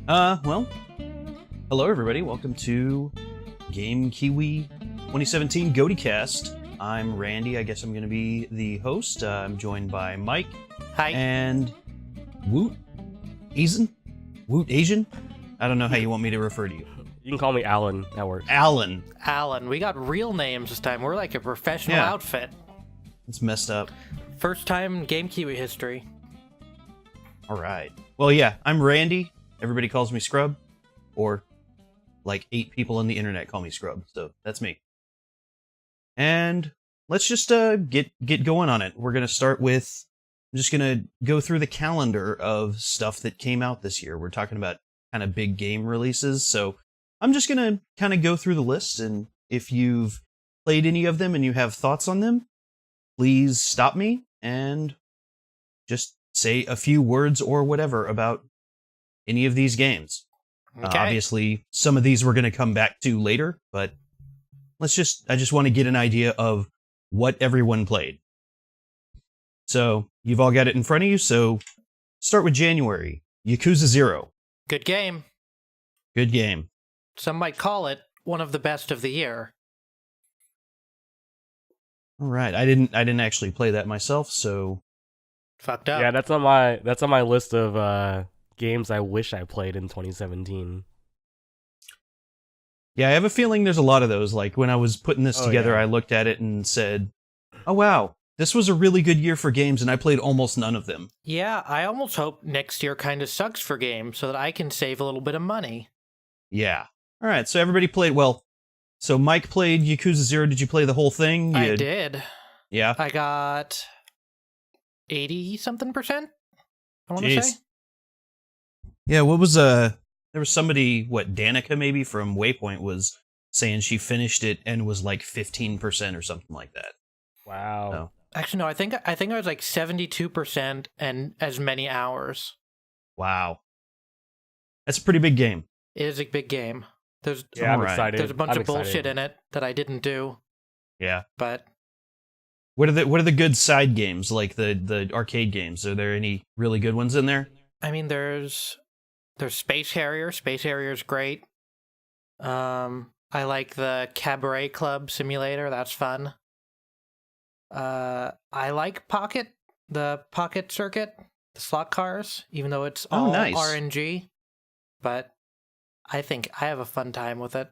Well, hello everybody. Welcome to Game Kiwi 2017 GotY Cast. I'm Randy. I guess I'm going to be the host. I'm joined by Mike. Hi. And Woot Asian. Woot Asian. I don't know how you want me to refer to you. You can call me Alan. That works. Alan. Alan. We got real names this time. We're like a professional outfit. It's messed up. First time in Game Kiwi history. All right. Well, yeah. I'm Randy. Everybody calls me Scrub, or like 8 people on the internet call me Scrub. So that's me. And let's just get going on it. We're gonna start with. I'm just gonna go through the calendar of stuff that came out this year. We're talking about kind of big game releases, so I'm just gonna kind of go through the list, and if you've played any of them and you have thoughts on them, please stop me and just say a few words or whatever about any of these games. Okay. Obviously, some of these we're going to come back to later, but I just want to get an idea of what everyone played. So, you've all got it in front of you, so start with January. Yakuza 0. Good game. Good game. Some might call it one of the best of the year. All right, I didn't actually play that myself, so Fucked up. Yeah, that's on my list of games I wish I played in 2017. yeah, I have a feeling there's a lot of those. Like, when I was putting this together, yeah. I looked at it and said, oh wow, this was a really good year for games, and I played almost none of them. Yeah, I almost hope next year kind of sucks for games so that I can save a little bit of money. Yeah. All right, so everybody played, well, so Mike played Yakuza 0. Did you play the whole thing? I did. Yeah? I got 80-something%, I want to Jeez. say. Yeah, what was, there was somebody, Danica maybe from Waypoint was saying she finished it and was like 15% or something like that. Wow. So, Actually, no, I think I was like 72% and as many hours. wow. That's a pretty big game. It is a big game. There's Yeah, I'm Alright. excited. There's a bunch I'm of bullshit excited. in it that I didn't do, Yeah. but What are the good side games, like the arcade games? Are there any really good ones in there? I mean, there's Space Harrier. Space Harrier's great. I like the Cabaret Club Simulator. That's fun. I like the Pocket Circuit, the slot cars, even though it's all nice. RNG. But I think I have a fun time with it.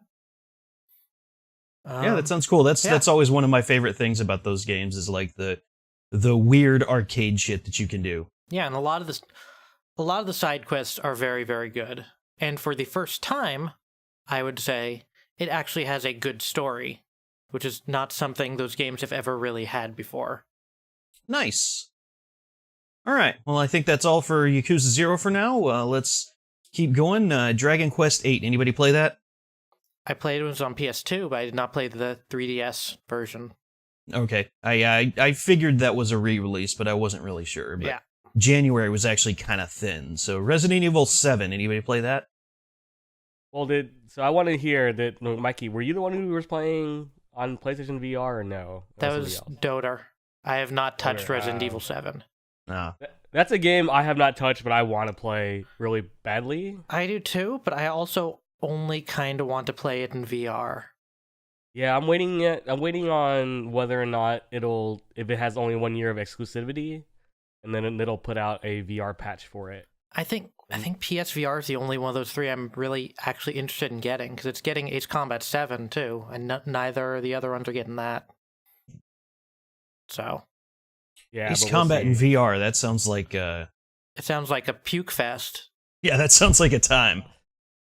Yeah, that sounds cool. yeah. That's always one of my favorite things about those games is like the weird arcade shit that you can do. Yeah, and a lot of the side quests are very, very good. And for the first time, I would say it actually has a good story, which is not something those games have ever really had before. Nice. All right. Well, I think that's all for Yakuza 0 for now. Let's keep going. Dragon Quest 8. Anybody play that? I played it when it was on PS2, but I did not play the 3DS version. Okay. I figured that was a re-release, but I wasn't really sure. But Yeah. January was actually kind of thin. So Resident Evil 7. Anybody play that? Well, so I want to hear that, no, Mikey, were you the one who was playing on PlayStation VR or no? That Or was somebody else? Doter. I have not touched Doter, Resident Evil 7. No. That's a game I have not touched, but I want to play really badly. I do too, but I also only kind of want to play it in VR. Yeah, I'm waiting on whether or not if it has only 1 year of exclusivity, and then it'll put out a VR patch for it. I think PSVR is the only one of those three I'm really actually interested in getting, because it's getting Ace Combat 7 too, and neither of the other ones are getting that. So Yeah, Ace but we'll Combat in see. VR. That sounds like it sounds like a puke fest, yeah, that sounds like a time.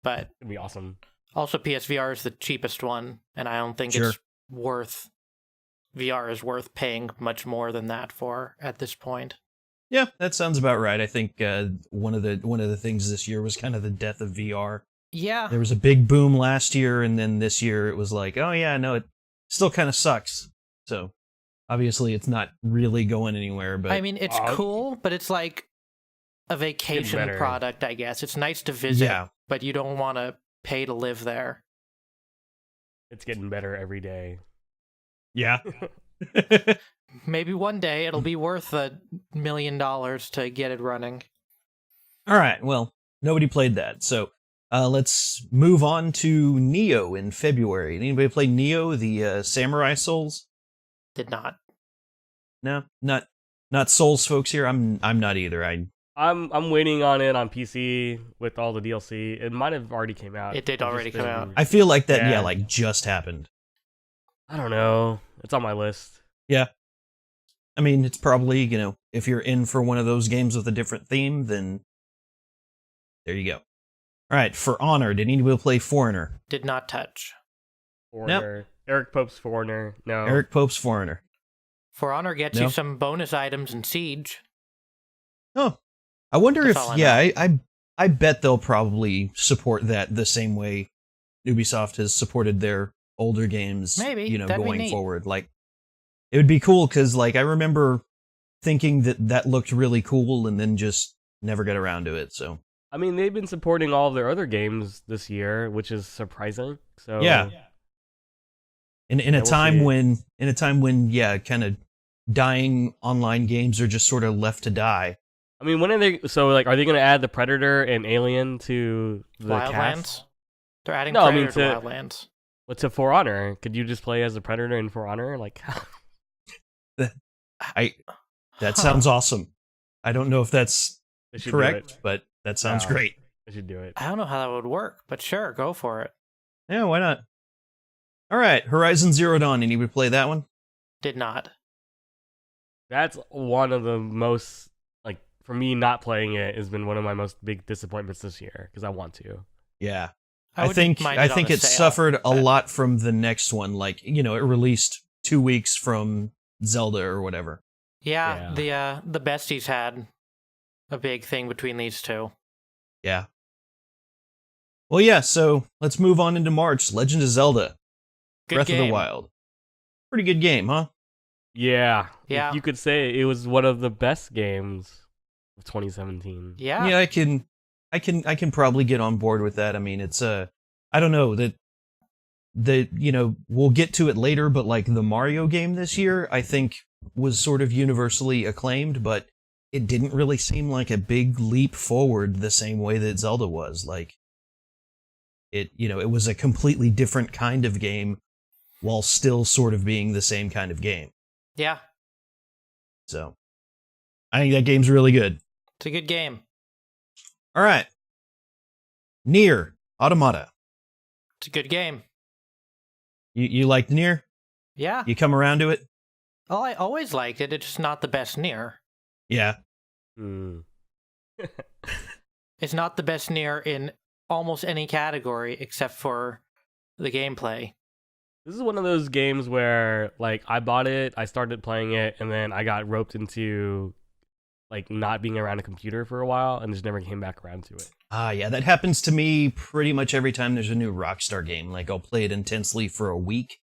but It'd be awesome. also PSVR is the cheapest one, and I don't think Sure. it's worth VR is worth paying much more than that for at this point. Yeah, that sounds about right. I think one of the things this year was kind of the death of VR. Yeah, There was a big boom last year, and then this year it was like, oh yeah, no, it still kind of sucks. So obviously it's not really going anywhere. But I mean it's cool, but it's like a vacation better. product, I guess. It's nice to visit, yeah, but you don't want to pay to live there. It's getting better every day. yeah. Maybe one day it'll be worth $1 million to get it running. All right. Well, nobody played that, so Let's move on to Neo in February. Anybody play Neo, the Samurai Souls? Did not. No, not Souls folks here. I'm not either. I'm waiting on it on PC with all the DLC. It might have already came out. It did already come out. I feel like that. Yeah. Yeah, like just happened. I don't know. It's on my list. Yeah. I mean, it's probably, if you're in for one of those games with a different theme, then there you go. All right, For Honor. Did anybody play Foreigner? Did not touch. Foreigner. Eric Pope's Foreigner. No. Eric Pope's Foreigner. For Honor gets No. you some bonus items in Siege. Oh, I wonder That's if, all I yeah, I bet they'll probably support that the same way Ubisoft has supported their older games, Maybe. That'd be going neat. forward. Like, it would be cool because, like, I remember thinking that looked really cool and then just never got around to it. So I mean, they've been supporting all of their other games this year, which is surprising. So yeah, in a we'll time see. when yeah, kind of dying online games are just sort of left to die. I mean, when are they? So, like, are they going to add the Predator and Alien to the Wildlands? cast? They're adding No, I mean, Predator to to- Wildlands. What's a For Honor? Could you just play as the Predator in For Honor? Like, That sounds awesome. I don't know if that's they should do correct, it. but that sounds No. great. They should do it. I don't know how that would work, but sure, go for it. Yeah, why not? All right, Horizon Zero Dawn. Anybody play that one? Did not. That's one of the most, like, for me, not playing it has been one of my most big disappointments this year because I want to. Yeah, I I would think mind I it on think a it sale, suffered a but- lot from the next one. Like, it released 2 weeks from Zelda or whatever. Yeah, the besties had a big thing between these two. Yeah. Well, yeah. So let's move on into March. Legend of Zelda: Good Breath game. of the Wild. Pretty good game, huh? Yeah. Yeah. You could say it was one of the best games of 2017. Yeah. Yeah, I can probably get on board with that. I mean, it's I don't know that we'll get to it later, but like the Mario game this year, I think was sort of universally acclaimed, but it didn't really seem like a big leap forward the same way that Zelda was. Like, it was a completely different kind of game while still sort of being the same kind of game. Yeah. So I think that game's really good. It's a good game. All right. Nier Automata. It's a good game. You liked Nier? Yeah. You come around to it? Oh, I always liked it. It's just not the best Nier. Yeah. Hmm. It's not the best Nier in almost any category except for the gameplay. This is one of those games where, like, I bought it, I started playing it, and then I got roped into, like, not being around a computer for a while, and just never came back around to it. Yeah, that happens to me pretty much every time there's a new Rockstar game. Like, I'll play it intensely for a week,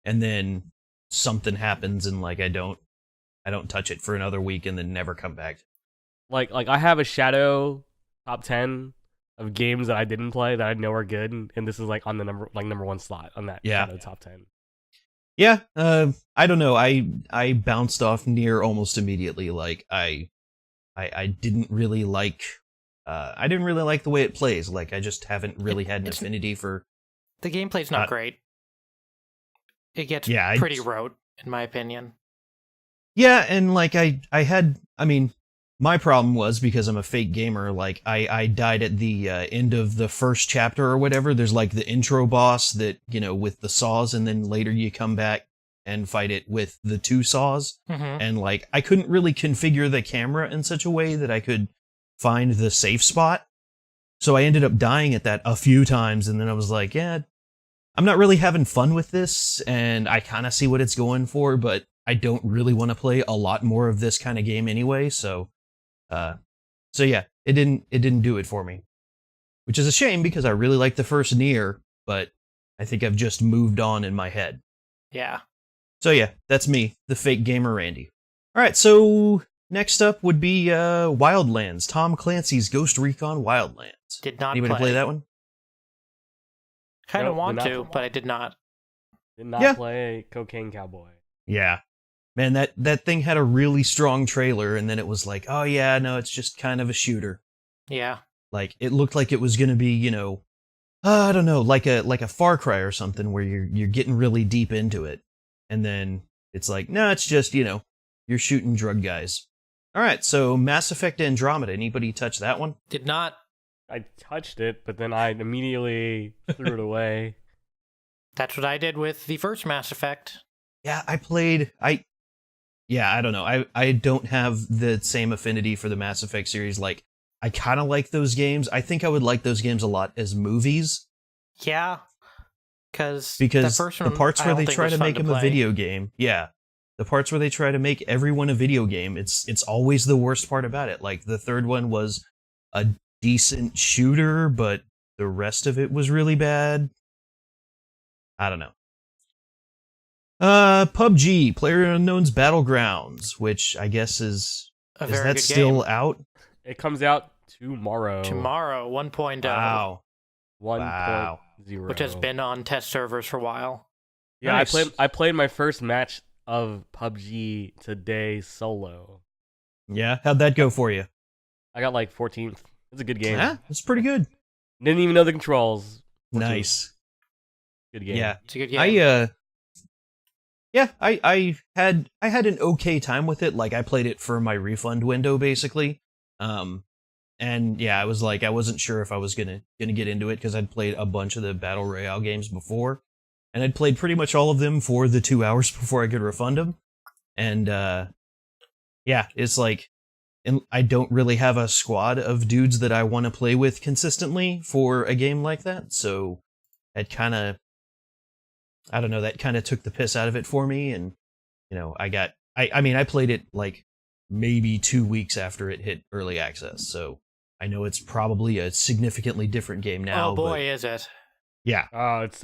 and then something happens, and like I don't touch it for another week, and then never come back. Like I have a shadow top 10 of games that I didn't play that I know are good, and this is like on the number one slot on that shadow top 10. Yeah, I don't know. I bounced off Nier almost immediately. Like, I didn't really like. I didn't really like the way it plays. Like, I just haven't really had an affinity for. The gameplay's not great. It gets pretty rote, in my opinion. Yeah, and like I mean, my problem was because I'm a fake gamer. Like, I died at the end of the first chapter or whatever. There's like the intro boss that, with the saws, and then later you come back and fight it with the 2 saws. Mm-hmm. And like, I couldn't really configure the camera in such a way that I could find the safe spot. So I ended up dying at that a few times, and then I was like, yeah, I'm not really having fun with this, and I kind of see what it's going for, but I don't really want to play a lot more of this kind of game anyway, so yeah, it didn't do it for me. Which is a shame because I really liked the first Nier, but I think I've just moved on in my head. Yeah. So yeah, that's me, the fake gamer Randy. All right, so next up would be Wildlands, Tom Clancy's Ghost Recon Wildlands. Did not Anybody play that one? Kind of Nope, want did not to, play. but I did not. Did not Yeah. play Cocaine Cowboy. Yeah. Man, that thing had a really strong trailer, and then it was like, oh yeah, no, it's just kind of a shooter. Yeah. Like, it looked like it was going to be, I don't know, like a Far Cry or something where you're getting really deep into it, and then it's like, no, it's just you're shooting drug guys. All right, so Mass Effect Andromeda. Anybody touch that one? Did not. I touched it, but then I immediately threw it away. That's what I did with the first Mass Effect. Yeah, I don't know. I don't have the same affinity for the Mass Effect series. Like, I kind of like those games. I think I would like those games a lot as movies. Yeah, because Because first the one, parts I where don't they think try was to fun make them a play. video game, yeah, the parts where they try to make everyone a video game, it's always the worst part about it. Like, the third one was a decent shooter, but the rest of it was really bad. I don't know. PUBG, PlayerUnknown's Battlegrounds, which I guess is very that good still game. out? It comes out tomorrow. Tomorrow, 1.0. Wow. 1.0. Which has been on test servers for a while. Yeah, Nice. I played my first match of PUBG today solo. Yeah, how'd that go for you? I got like 14th. It's a good game. Yeah, it's pretty good. Didn't even know the controls. 14th. Nice. Good game. Yeah, It's a good game. I had an okay time with it. Like, I played it for my refund window basically. And yeah, I was like, I wasn't sure if I was gonna get into it because I'd played a bunch of the battle royale games before, and I'd played pretty much all of them for the 2 hours before I could refund them. And yeah, it's like, and I don't really have a squad of dudes that I want to play with consistently for a game like that, so it kind of, I don't know, that kind of took the piss out of it for me. And I mean, I played it like maybe 2 weeks after it hit early access, so I know it's probably a significantly different game now. Oh boy, but is it. yeah, Oh, it's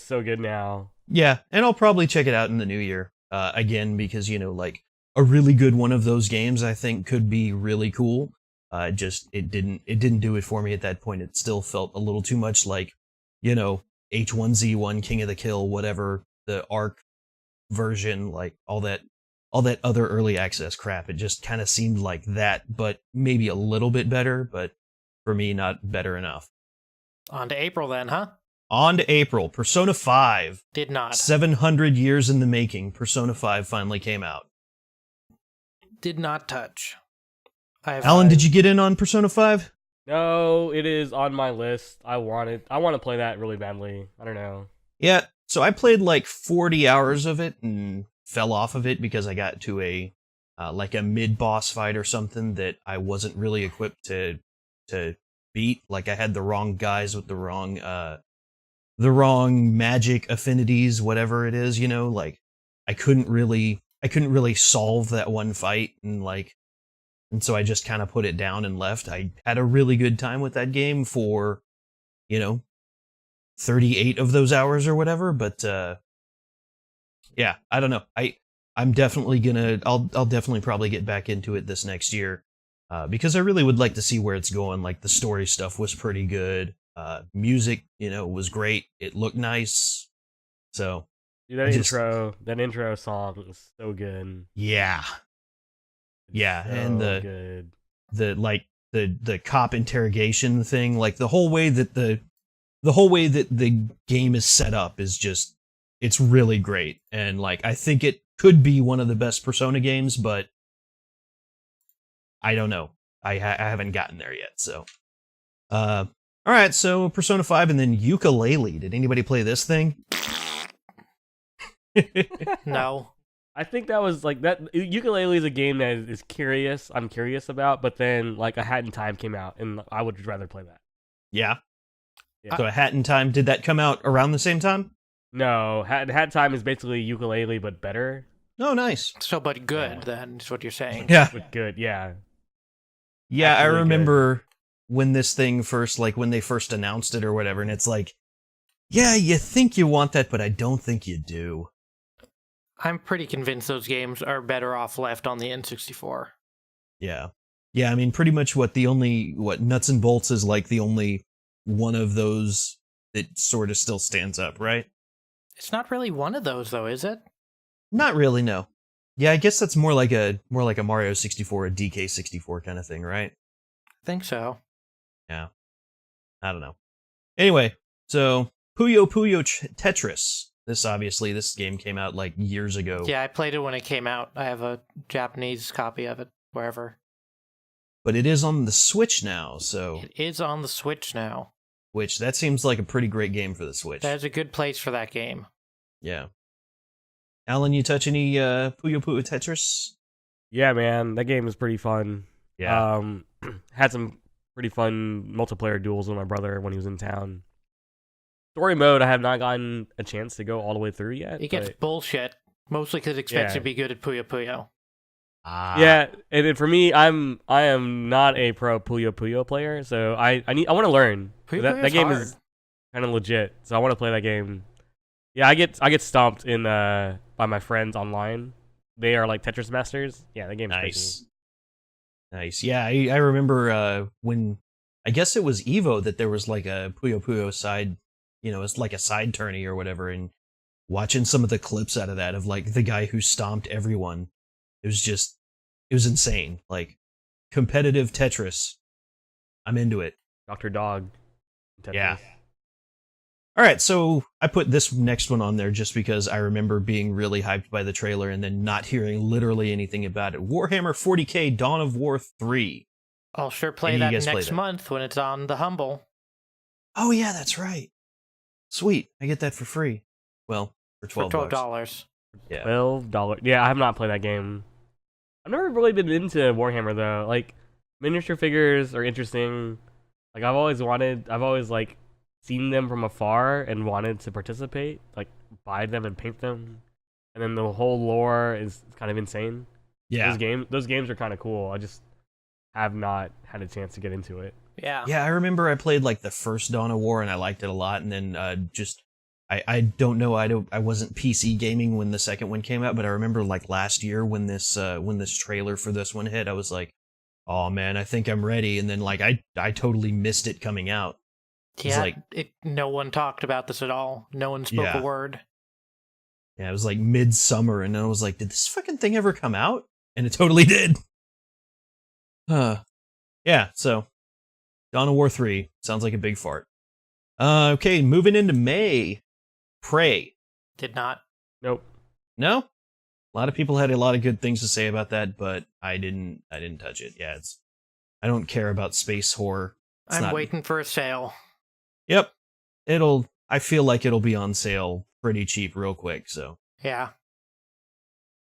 so good now. yeah, and I'll probably check it out in the new year again, because like a really good one of those games I think could be really cool. It didn't do it for me at that point. It still felt a little too much like H1Z1 King of the Kill, whatever, the ARC version, like all that other early access crap. It just kind of seemed like that, but maybe a little bit better, but for me, not better enough. On to April then, huh? On to April. Persona 5. Did not. 700 years in the making. Persona 5 finally came out. Did not touch. Alan, did you get in on Persona 5? No, it is on my list. I want to play that really badly. I don't know. Yeah, so I played like 40 hours of it and fell off of it because I got to a mid-boss fight or something that I wasn't really equipped to beat. Like, I had the wrong guys with the wrong magic affinities, whatever it is, like I couldn't really solve that one fight, and so I just kind of put it down and left. I had a really good time with that game for 38 of those hours or whatever, but yeah, I don't know. I'm definitely I'll definitely probably get back into it this next year, because I really would like to see where it's going. Like, the story stuff was pretty good. Music, was great. It looked nice. So, Dude, that intro song is so good. yeah. Yeah, So and good. the cop interrogation thing, like the whole way that the game is set up is just, it's really great. And like, I think it could be one of the best Persona games, but I don't know. I haven't gotten there yet. So, all right. So Persona 5 and then Yooka-Laylee. Did anybody play this thing? No. I think that was like that. Yooka-Laylee is a game that is curious. I'm curious about, but then like A Hat in Time came out, and I would rather play that. Yeah. Yeah. So A Hat in Time, did that come out around the same time? No, Hat in Time is basically Yooka-Laylee but better. Oh, nice. So, but good, Yeah. then, is what you're saying. Yeah. But good, yeah. Yeah, That's I really remember when this thing first, like when they first announced it or whatever, and it's like, yeah, you think you want that, but I don't think you do. I'm pretty convinced those games are better off left on the N64. Yeah. Yeah, I mean, pretty much what Nuts and Bolts is like the only one of those that sort of still stands up, right? It's not really one of those, though, is it? Not really, no. Yeah, I guess that's more like a Mario 64, a DK 64 kind of thing, right? I think so. Yeah. I don't know. Anyway, So Puyo Puyo Tetris. This game came out like years ago. Yeah, I played it when it came out. I have a Japanese copy of it, wherever. But it is on the Switch now, so... It is on the Switch now. Which, that seems like a pretty great game for the Switch. That is a good place for that game. Yeah. Alan, you touch any Puyo Puyo Tetris? Yeah, man, that game is pretty fun. Yeah. Had some pretty fun multiplayer duels with my brother when he was in town. Story mode, I have not gotten a chance to go all the way through yet. It gets bullshit, mostly because it expects you to be good at Puyo Puyo. Yeah, and for me, I am not a pro Puyo Puyo player, so I want to learn. That game is kind of legit, so I want to play that game. Yeah, I get stomped in by my friends online. They are like Tetris masters. Yeah, that game's crazy. Nice. Yeah, I remember when I guess it was Evo that there was like a Puyo Puyo side, it's like a side tourney or whatever, and watching some of the clips out of that of like the guy who stomped everyone. It was insane. Like competitive Tetris. I'm into it. Dr. Dog. Tetris. Yeah. All right, so I put this next one on there just because I remember being really hyped by the trailer and then not hearing literally anything about it. Warhammer 40k Dawn of War 3. I'll sure play that next month when it's on the Humble. Oh yeah, that's right. Sweet, I get that for free. Well, for $12. Yeah. $12. Yeah, I have not played that game. I've never really been into Warhammer though. Like miniature figures are interesting. Like I've always like seen them from afar and wanted to participate, like buy them and paint them. And then the whole lore is kind of insane. Yeah. Those games are kind of cool. I just have not had a chance to get into it. Yeah. Yeah, I remember I played like the first Dawn of War and I liked it a lot, and then I don't know, I wasn't PC gaming when the second one came out, but I remember like last year when this trailer for this one hit, I was like, oh man, I think I'm ready, and then like I totally missed it coming out. Yeah, no one talked about this at all. No one spoke a word. Yeah, it was like midsummer, and I was like, did this fucking thing ever come out? And it totally did. Yeah, so Dawn of War 3 sounds like a big fart. Okay, moving into May. Prey. Did not. Nope. No? A lot of people had a lot of good things to say about that, but I didn't touch it. Yeah, I don't care about space horror. I'm waiting for a sale. Yep. I feel like it'll be on sale pretty cheap real quick, so. Yeah.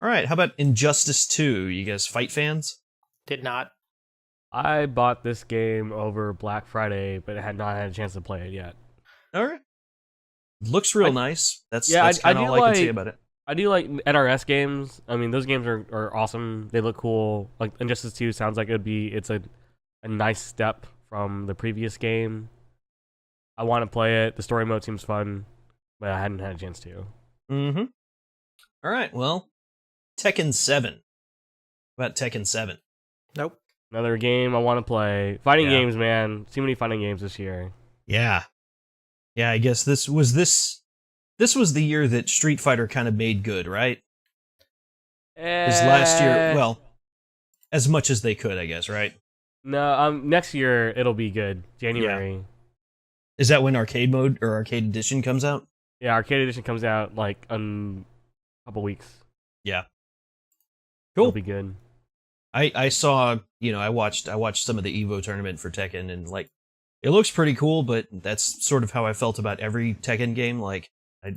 Alright, how about Injustice 2? You guys fight fans? Did not. I bought this game over Black Friday, but I had not had a chance to play it yet. Alright. Looks real nice. That's kind of all I can say about it. I do like NRS games. I mean, those games are awesome. They look cool. Like Injustice 2 sounds like it's a nice step from the previous game. I want to play it. The story mode seems fun, but I hadn't had a chance to. Mm-hmm. All right, well, Tekken 7. What about Tekken 7? Nope. Another game I want to play. Fighting games, man. Too many fighting games this year. Yeah. Yeah, I guess this was the year that Street Fighter kind of made good, right? Because last year, well, as much as they could, I guess, right? No, next year it'll be good. January. Yeah. Is that when Arcade Mode or Arcade Edition comes out? Yeah, Arcade Edition comes out like in a couple weeks. Yeah. Cool. It'll be good. I saw, I watched some of the Evo tournament for Tekken, and like, it looks pretty cool, but that's sort of how I felt about every Tekken game. Like, I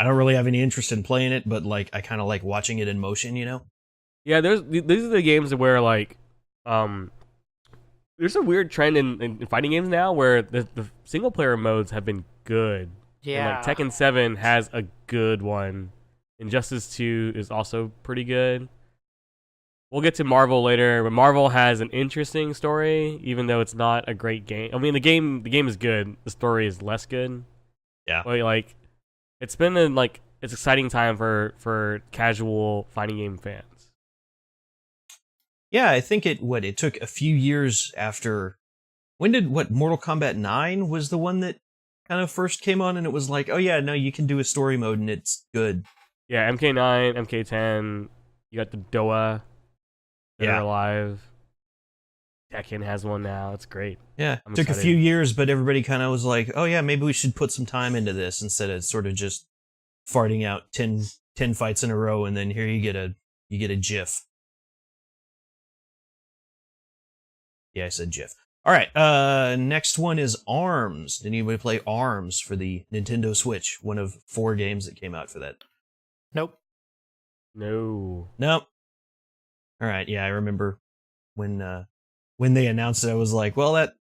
don't really have any interest in playing it, but like, I kind of like watching it in motion, Yeah, these are the games where like, there's a weird trend in fighting games now where the single player modes have been good. Yeah. And like Tekken 7 has a good one. Injustice 2 is also pretty good. We'll get to Marvel later, but Marvel has an interesting story, even though it's not a great game. I mean, the game is good. The story is less good. Yeah. But like, it's been it's exciting time for casual fighting game fans. Yeah, I think it took a few years after. When did Mortal Kombat 9 was the one that kind of first came on, and it was like, oh yeah, no, you can do a story mode and it's good. Yeah, MK9, MK10, you got the Doa that are alive. Tekken has one now. It's great. Yeah, I'm took a excited. few years, but everybody kind of was like, "Oh yeah, maybe we should put some time into this instead of sort of just farting out 10 fights in a row, and then here you get a GIF." Yeah, I said GIF. All right, next one is ARMS. Did anybody play ARMS for the Nintendo Switch? One of 4 games that came out for that. Nope. No. Nope. All right, yeah, I remember when they announced it, I was like, well, that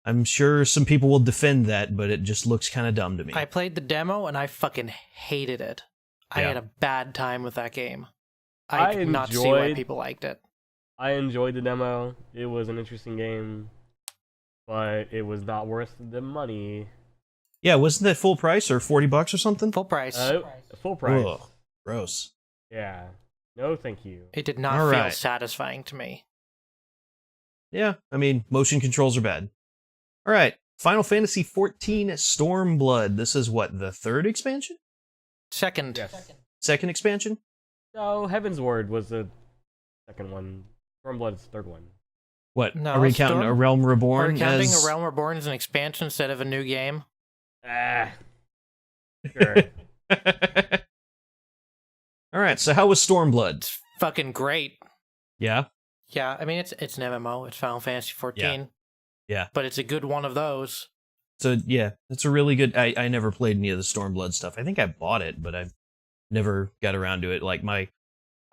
I'm sure some people will defend that, but it just looks kind of dumb to me. I played the demo and I fucking hated it. I Yeah. had a bad time with that game. I could not see why people liked it. I enjoyed the demo. It was an interesting game, but it was not worth the money. Yeah, wasn't that full price or $40 or something? Full price. Full price. Ugh, gross. Yeah. No, thank you. It did not All feel right. satisfying to me. Yeah, I mean, motion controls are bad. All right, Final Fantasy XIV Stormblood. This is what, the 3rd expansion? Second. Yes. 2nd expansion? No, Heaven's Word was the second one. Stormblood's the third one. What? No, are we counting Storm- A Realm We're Reborn counting as... A Realm Reborn as an expansion instead of a new game. Sure. All right, so how was Stormblood? It's fucking great. Yeah? Yeah, I mean it's an MMO. It's Final Fantasy 14. Yeah. But it's a good one of those. So, yeah, it's a really good... I never played any of the Stormblood stuff. I think I bought it, but I never got around to it. Like,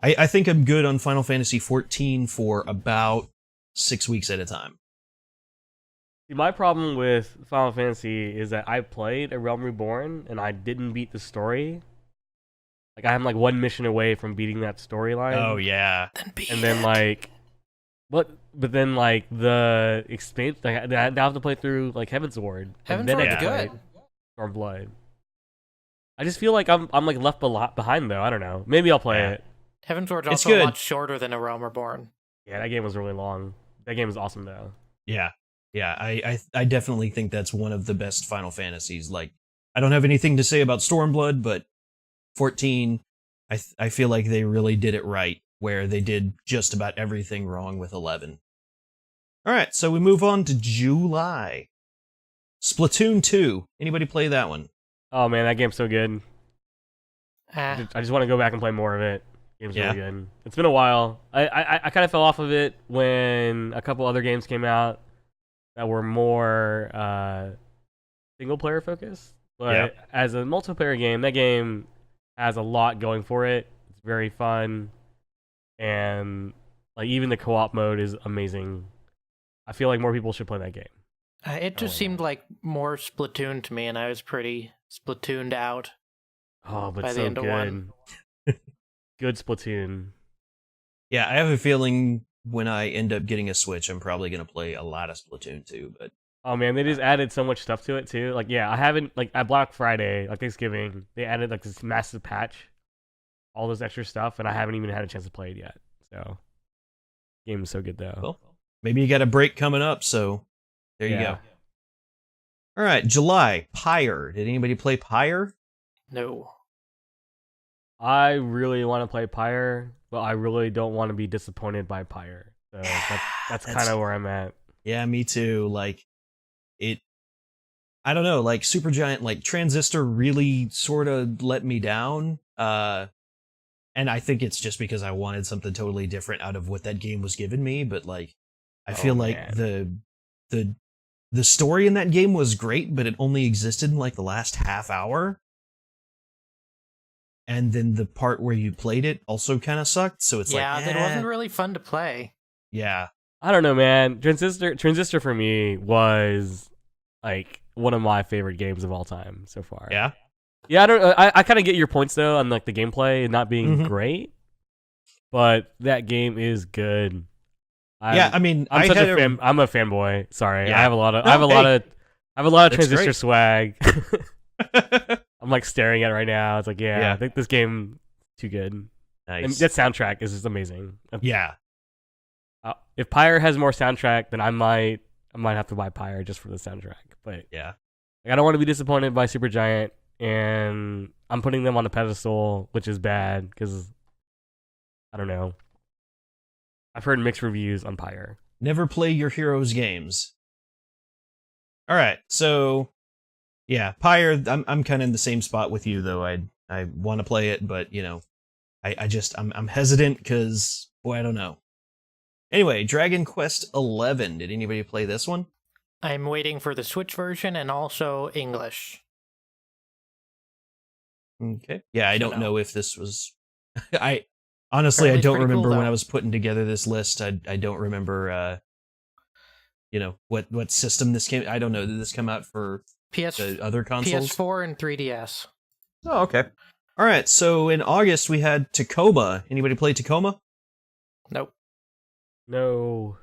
I think I'm good on Final Fantasy XIV for about 6 weeks at a time. See, my problem with Final Fantasy is that I played A Realm Reborn and I didn't beat the story. Like, I'm like 1 mission away from beating that storyline. Oh, yeah. And then like, but then like the expansion, I have to play through like Heaven's Ward. Heaven's and then Ward's I can good. play Stormblood. I just feel like I'm like left behind though. I don't know. Maybe I'll play Yeah. it. Heaven's Ward's It's also a good. lot shorter than A Realm Reborn. Yeah, that game was really long. That game is awesome though. Yeah. Yeah, I definitely think that's one of the best Final Fantasies. Like, I don't have anything to say about Stormblood, but 14, I feel like they really did it right, where they did just about everything wrong with 11. All right, so we move on to July. Splatoon 2. Anybody play that one? Oh man, that game's so good. Ah, I just want to go back and play more of it. Game's Yeah. really good. It's been a while. I kind of fell off of it when a couple other games came out that were more single player focused. But Yeah. as a multiplayer game, that game has a lot going for it. It's very fun, and like even the co-op mode is amazing. I feel like more people should play that game. it just seemed like more Splatoon to me, and I was pretty Splatooned out. Oh, but By the so end of good. one. Good Splatoon. Yeah, I have a feeling when I end up getting a Switch, I'm probably going to play a lot of Splatoon 2, but Oh man, they just added so much stuff to it too. Like, yeah, I haven't like at Black Friday, like Thanksgiving, they added like this massive patch, all this extra stuff, and I haven't even had a chance to play it yet. So, game is so good though. well, maybe you got a break coming up, so there you Yeah. go. All right, July, Pyre. Did anybody play Pyre? No. I really want to play Pyre, but I really don't want to be disappointed by Pyre. So that's kind of where I'm at. Yeah, me too. Like, I don't know, like Supergiant, like Transistor really sort of let me down. And I think it's just because I wanted something totally different out of what that game was giving me, but like, I feel like man. the story in that game was great, but it only existed in like the last half hour. And then the part where you played it also kind of sucked, so it's Yeah, like, that wasn't really fun to play. yeah. I don't know, man. Transistor for me was like one of my favorite games of all time so far. Yeah. Yeah, I don't. I kind of get your points though on like the gameplay not being Mhm. great, but that game is good. Yeah, I mean, I'm I such had a fan. I'm a fanboy. Sorry, Yeah. I have a lot of. No, I have a lot of. I have a lot of That's Transistor great. swag. a I'm like staring at it right now. It's like, yeah, Yeah. I think this game too good. And nice. that soundtrack is just amazing. Yeah. If Pyre has more soundtrack, then I might have to buy Pyre just for the soundtrack. But Yeah. like, I don't want to be disappointed by Supergiant, and I'm putting them on a pedestal, which is bad because I don't know. I've heard mixed reviews on Pyre. Never play your heroes' games. All right, so yeah, Pyre. I'm kind of in the same spot with you though. I want to play it, but you know, I'm hesitant because boy, I don't know. Anyway, Dragon Quest 11. Did anybody play this one? I'm waiting for the Switch version and also English. Okay. Yeah, I So don't no. know if this was. I honestly, Apparently I it's don't pretty cool, remember when though. I was putting together this list. I don't remember. You know what system this came. I don't know. Did this come out for the other consoles? PS4 and 3DS. Oh, okay. All right. So in August we had Tacoma. Anybody play Tacoma? Nope. No.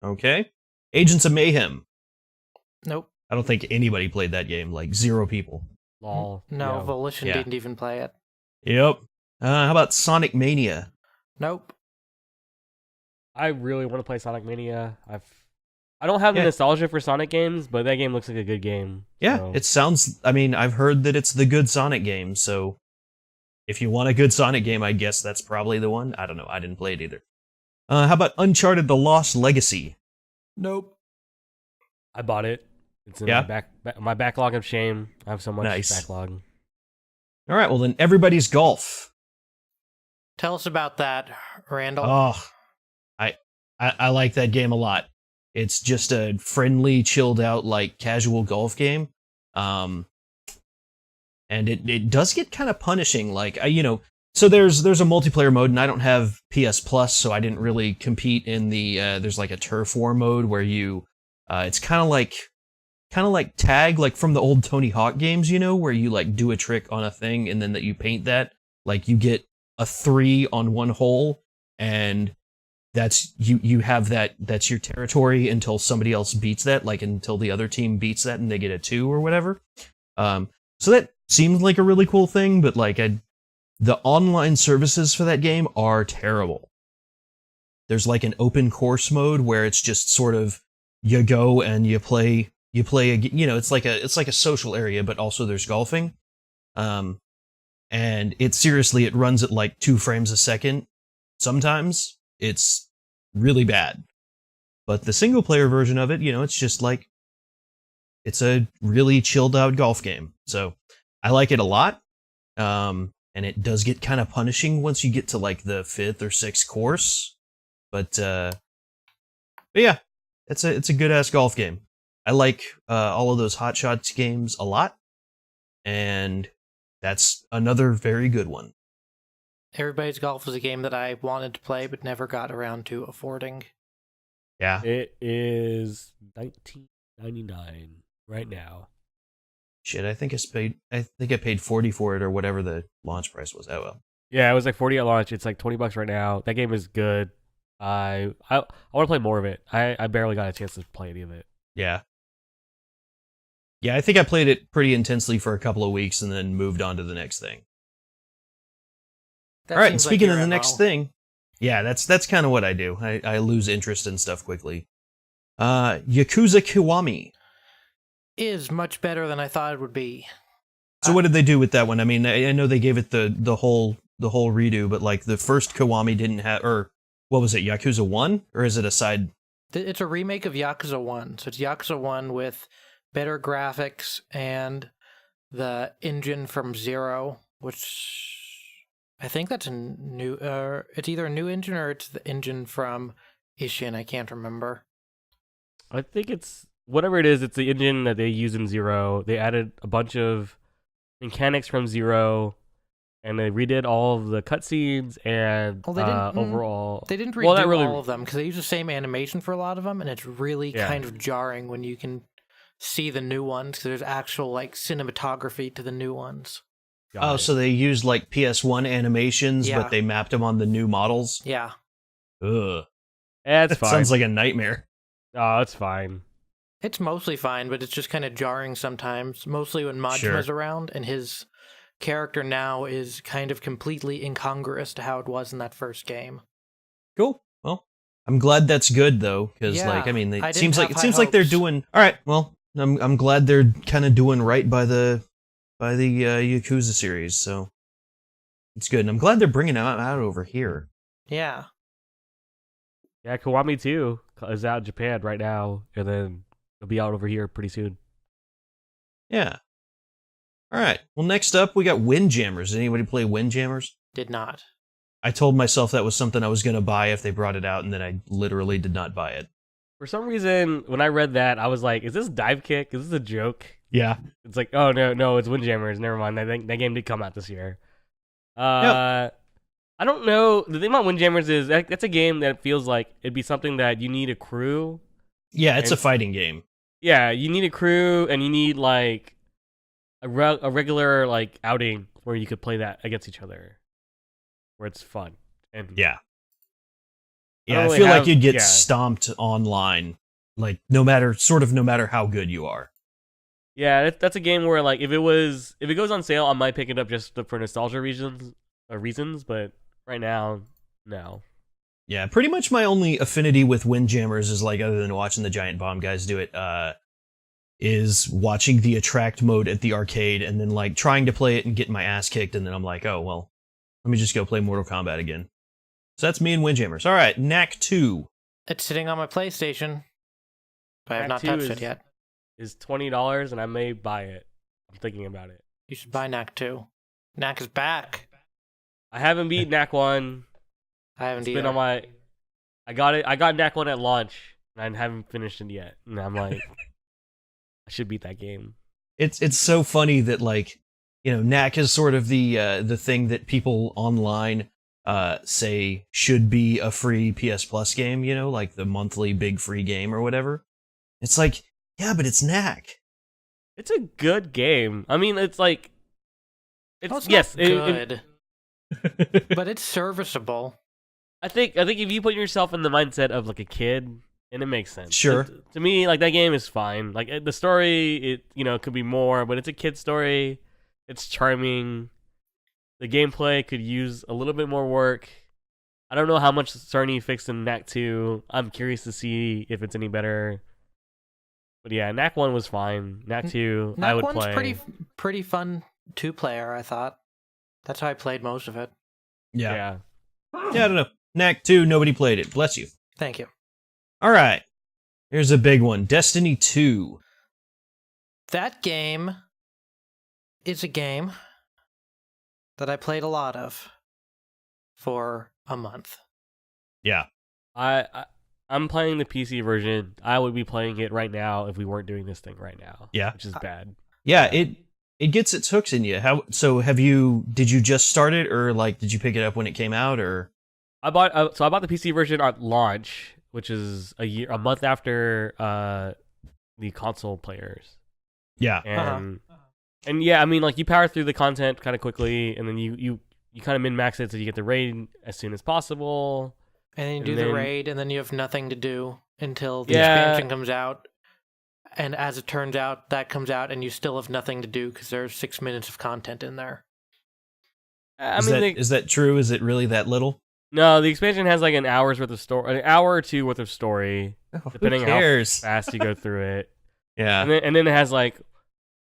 Okay. Agents of Mayhem. Nope. I don't think anybody played that game. Like 0 people. Lol. No, Volition Yeah. didn't even play it. Yep. How about Sonic Mania? Nope. I really want to play Sonic Mania. I don't have the Yeah. nostalgia for Sonic games, but that game looks like a good game. Yeah, so. it sounds. I mean, I've heard that it's the good Sonic game. So if you want a good Sonic game, I guess that's probably the one. I don't know. I didn't play it either. How about Uncharted: The Lost Legacy? Nope. I bought it. It's in Yeah? my backlog of shame. I have so much Nice. backlog. All right. Well, then everybody's golf. Tell us about that, Randall. Oh, I like that game a lot. It's just a friendly, chilled out, like casual golf game. And it does get kind of punishing. Like so there's a multiplayer mode, and I don't have PS Plus, so I didn't really compete in the. There's like a turf war mode where you, it's kind of like tag, like from the old Tony Hawk games, where you like do a trick on a thing and then that you paint that. Like you get a 3 on one hole, and that's you have that's your territory until somebody else beats that, like until the other team beats that and they get a 2 or whatever. So that seems like a really cool thing, but like the online services for that game are terrible. There's like an open course mode where it's just sort of you go and you play it's like a social area, but also there's golfing. And it runs at like 2 frames a second. Sometimes it's really bad. But the single player version of it, it's just like, it's a really chilled out golf game. So I like it a lot. And it does get kind of punishing once you get to like the 5th or 6th course. But yeah, it's a good ass golf game. I like all of those Hot Shots games a lot. And that's another very good one. Everybody's Golf is a game that I wanted to play but never got around to affording. Yeah. It is $19.99 right now. Shit, I think I paid 40 for it or whatever the launch price was. Oh well. Yeah, it was like 40 at launch. It's like $20 right now. That game is good. I want to play more of it. I barely got a chance to play any of it. Yeah. Yeah, I think I played it pretty intensely for a couple of weeks and then moved on to the next thing. That All right, and seems like speaking your of the MO. next thing, yeah, that's kind of what I do. I lose interest in stuff quickly. Yakuza Kiwami. Is much better than I thought it would be. So what did they do with that one? I mean, I know they gave it the whole redo, but like the first Kiwami didn't have, or what was it, Yakuza 1? Or is it a side? It's a remake of Yakuza 1. So it's Yakuza 1 with better graphics and the engine from Zero, which I think that's a new, it's either a new engine or it's the engine from Ishin. I can't remember. I think it's whatever it is. It's the engine that they use in Zero. They added a bunch of mechanics from Zero, and they redid all of the cutscenes and Well, they didn't, overall. They didn't redo Well, not really. all of them because they use the same animation for a lot of them, and it's really Yeah. kind of jarring when you can see the new ones because there's actual like cinematography to the new ones. Got it. So they used like PS1 animations, Yeah. but they mapped them on the new models? Yeah. Ugh. Yeah, it's That fine. sounds like a nightmare. Oh, it's fine. It's mostly fine, but it's just kind of jarring sometimes, mostly when Majima's around, and his character now is kind of completely incongruous to how it was in that first game. Cool. Well, I'm glad that's good though, because Yeah, like I mean, I it didn't seems have like high they're hopes. doing all right. Well, I'm glad they're kind of doing right by the Yakuza series, so it's good. And I'm glad they're bringing them out over here. Yeah. Yeah, Kiwami 2 is out in Japan right now, and then it'll be out over here pretty soon. Yeah. All right. Well, next up, we got Windjammers. Did anybody play Windjammers? Did not. I told myself that was something I was going to buy if they brought it out, and then I literally did not buy it. For some reason, when I read that, I was like, is this Dive Kick? Is this a joke? Yeah. It's like, oh, no, it's Windjammers. Never mind. That game did come out this year. I don't know. The thing about Windjammers is that's a game that feels like it'd be something that you need a crew. Yeah, it's a fighting game. Yeah, you need a crew, and you need like a regular like outing where you could play that against each other, where it's fun. And Yeah. I Yeah, don't I really feel like have- you'd get yeah. stomped online, like no matter how good you are. Yeah, that's a game where like if it goes on sale, I might pick it up just for nostalgia reasons. But right now, no. Yeah, pretty much my only affinity with Windjammers is like, other than watching the Giant Bomb guys do it, is watching the attract mode at the arcade and then like trying to play it and getting my ass kicked, and then I'm like, oh well, let me just go play Mortal Kombat again. So that's me and Windjammers. All right, Knack 2. It's sitting on my PlayStation, but I have Knack not 2 touched it yet. Is $20, and I may buy it. I'm thinking about it. You should buy Knack 2. Knack is back. I haven't beat Knack 1. I haven't It's either. been on my. I got Knack 1 at launch, and I haven't finished it yet. And I'm like, I should beat that game. It's so funny that, like, you know, Knack is sort of the thing that people online say should be a free PS Plus game, you know, like the monthly big free game or whatever. It's like, yeah, but it's Knack. It's a good game. I mean, it's like, Oh, it's yes, not good, but it's serviceable. I think if you put yourself in the mindset of like a kid, and it makes sense. Sure. To me, like that game is fine. Like the story, it could be more, but it's a kid story. It's charming. The gameplay could use a little bit more work. I don't know how much Cerny fixed in Knack 2. I'm curious to see if it's any better. But yeah, Knack 1 was fine. Knack 2, Knack I would 1's play. pretty fun two-player, I thought. That's how I played most of it. Yeah, I don't know. Knack 2, nobody played it. Bless you. Thank you. All right. Here's a big one. Destiny 2. That game is a game that I played a lot of for a month. Yeah. I'm playing the PC version. I would be playing it right now if we weren't doing this thing right now. Yeah. Which is bad. Yeah, it gets its hooks in you. Did you just start it, or like did you pick it up when it came out, or? I bought the PC version at launch, which is a month after the console players. Yeah. And yeah, I mean, like you power through the content kind of quickly, and then you kind of min-max it so you get the raid as soon as possible. And then you And do then- the raid, and then you have nothing to do until the Yeah. expansion comes out. And as it turns out, that comes out, and you still have nothing to do because there's 6 minutes of content in there. Is that true? Is it really that little? No, the expansion has like an hour or two worth of story, depending on Who how cares? fast you go through it. Yeah. And then it has like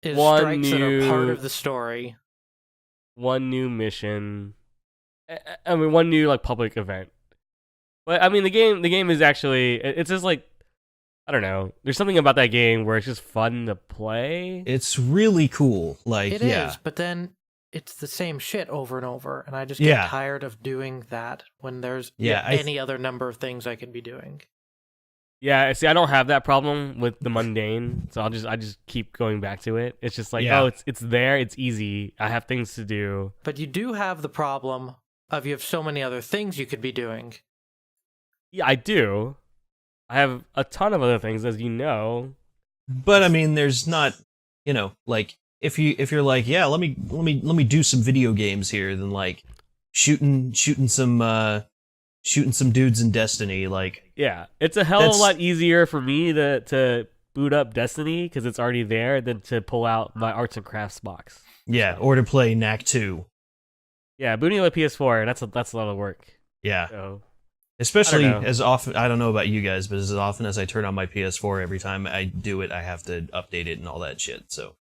Is One strikes that are part new- of the story. one new mission. I mean, one new like public event. But I mean, the game is actually it's just like, I don't know. There's something about that game where it's just fun to play. It's really cool. Like, It is, yeah. but then it's the same shit over and over, and I just Yeah. get tired of doing that when there's Yeah, any other number of things I could be doing. Yeah, see, I don't have that problem with the mundane, so I just keep going back to it. It's just like, Yeah. oh, it's there, it's easy. I have things to do. But you do have the problem of you have so many other things you could be doing. Yeah, I do. I have a ton of other things, as you know. But I mean, there's not, you know, like if you're like, yeah, let me do some video games here, then like shooting some dudes in Destiny, like Yeah, it's a hell of a That's- lot easier for me to boot up Destiny because it's already there than to pull out my arts and crafts box. yeah, or to play Knack 2. Yeah, booting up a PS4, that's a lot of work. Yeah. So Especially I don't know. as often, I don't know about you guys, but as often as I turn on my PS4, every time I do it, I have to update it and all that shit. So,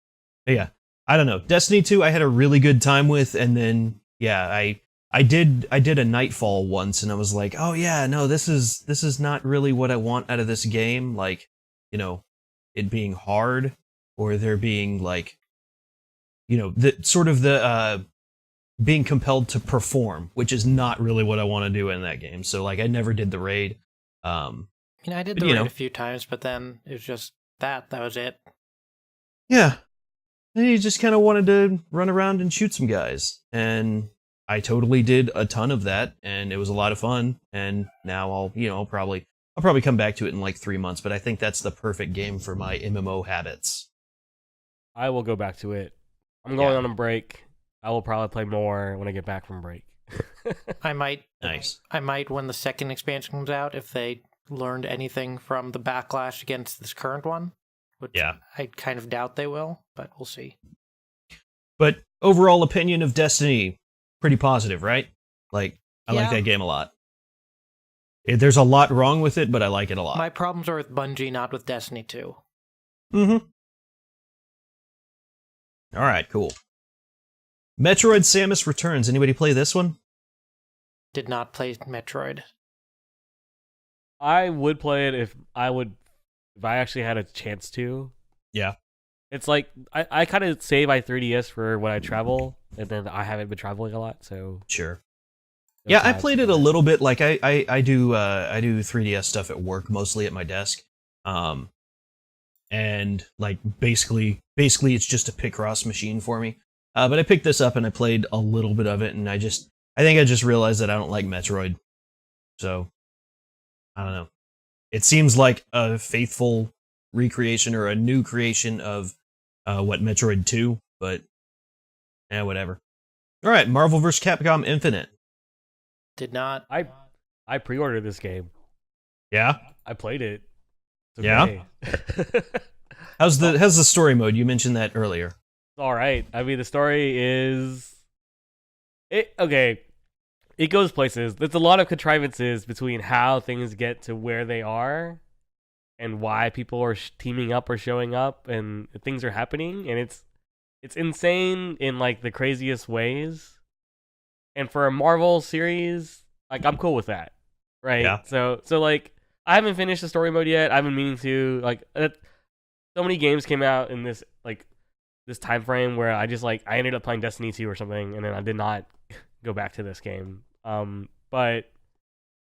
but yeah, I don't know. Destiny 2, I had a really good time with, and then, yeah, I did a Nightfall once, and I was like, oh yeah, no, this is not really what I want out of this game. Like, you know, it being hard, or there being like, you know, the sort of the being compelled to perform, which is not really what I want to do in that game. So like, I never did the raid. I did but, the you raid know. a few times, but then it was just that was it. Yeah, and you just kind of wanted to run around and shoot some guys, and I totally did a ton of that, and it was a lot of fun. And now I'll probably come back to it in like 3 months. But I think that's the perfect game for my MMO habits. I will go back to it. I'm going Yeah. on a break. I will probably play more when I get back from break. I might Nice. I might when the second expansion comes out, if they learned anything from the backlash against this current one. Which Yeah. I kind of doubt they will, but we'll see. But overall opinion of Destiny, pretty positive, right? Like, I like Yeah. that game a lot. There's a lot wrong with it, but I like it a lot. My problems are with Bungie, not with Destiny 2. Mm-hmm. All right, cool. Metroid Samus Returns. Anybody play this one? Did not play Metroid. I would play it if I actually had a chance to. Yeah. It's like I kind of save my 3DS for when I travel, and then I haven't been traveling a lot, so Sure. no Yeah, I time played for it a that. little bit. Like I do 3DS stuff at work, mostly at my desk. And like basically it's just a Picross machine for me. But I picked this up and I played a little bit of it, and I think I just realized that I don't like Metroid. So I don't know. It seems like a faithful recreation or a new creation of what Metroid 2, but whatever. All right, Marvel vs. Capcom Infinite. Did not. I pre-ordered this game. Yeah. I played it. It's Yeah? okay. How's the story mode? You mentioned that earlier. All right. I mean, the story is okay. It goes places. There's a lot of contrivances between how things get to where they are, and why people are teaming up or showing up, and things are happening, and it's insane in like the craziest ways. And for a Marvel series, like I'm cool with that, right? Yeah. So like I haven't finished the story mode yet. I've been meaning to. Like so many games came out in this time frame where I ended up playing Destiny 2 or something, and then I did not go back to this game. But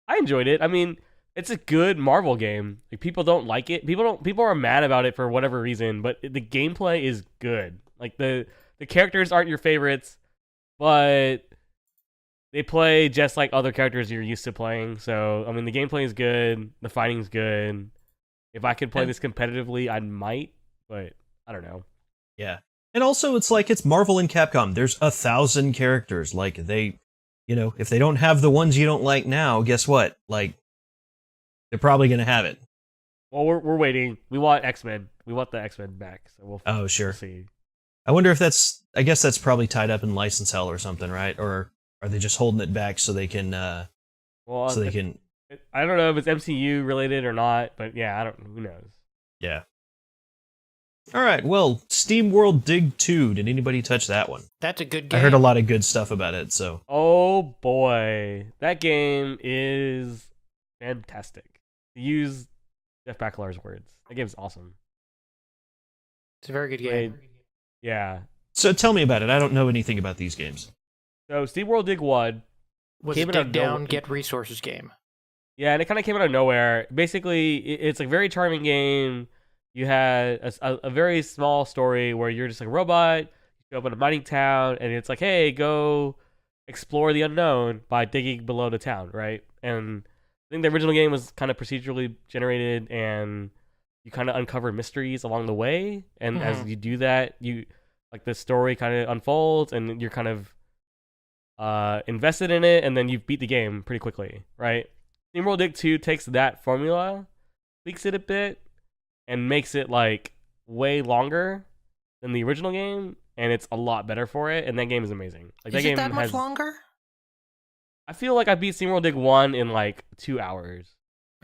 I enjoyed it. I mean, it's a good Marvel game. Like, people don't like it. People are mad about it for whatever reason, but the gameplay is good. Like the characters aren't your favorites, but they play just like other characters you're used to playing. So, I mean, the gameplay is good, the fighting's good. If I could play this competitively, I might, but I don't know. Yeah. And also, it's like, it's Marvel and Capcom. There's 1,000 characters. Like, they, if they don't have the ones you don't like now, guess what? Like, they're probably going to have it. Well, we're waiting. We want X-Men. We want the X-Men back. So Oh, sure. we'll see. I wonder if I guess that's probably tied up in license hell or something, right? Or are they just holding it back so they can, Well, I don't know if it's MCU related or not, but yeah, who knows? Yeah. All right, well, Steam World Dig 2. Did anybody touch that one? That's a good game. I heard a lot of good stuff about it, so. Oh boy, that game is fantastic. To use Jeff Backelar's words, that game's awesome. It's a very good game. Yeah. So tell me about it. I don't know anything about these games. So Steam World Dig 1 Was came a out of dig down, nowhere. get resources game. Yeah, and it kind of came out of nowhere. Basically, it's a very charming game. You had a very small story where you're just like a robot. You show up in a mining town, and it's like, hey, go explore the unknown by digging below the town, right? And I think the original game was kind of procedurally generated, and you kind of uncover mysteries along the way. And as you do that, the story kind of unfolds, and you're kind of invested in it, and then you beat the game pretty quickly, right? SteamWorld Dig 2 takes that formula, tweaks it a bit, and makes it like way longer than the original game, and it's a lot better for it. And that game is amazing. Like, Is that game it that much longer? I feel like I beat SteamWorld Dig 1 in like 2 hours.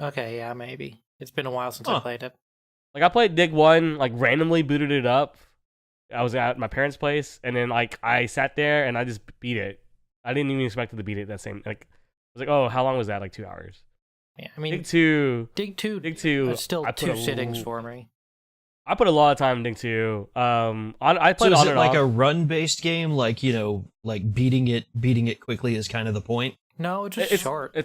Okay, yeah, maybe. It's been a while since I played it. Like, I played Dig 1, like randomly booted it up. I was at my parents' place, and then like I sat there and I just beat it I didn't even expect to beat it that same. Like, I was like, oh, how long was that? Like 2 hours. Yeah, I mean, Dig 2. Dig 2 is still 2 sittings for me. I put a lot of time in Dig 2. I played so is on it and like off. a run-based game? Like, like beating it quickly is kind of the point? No, it's just short.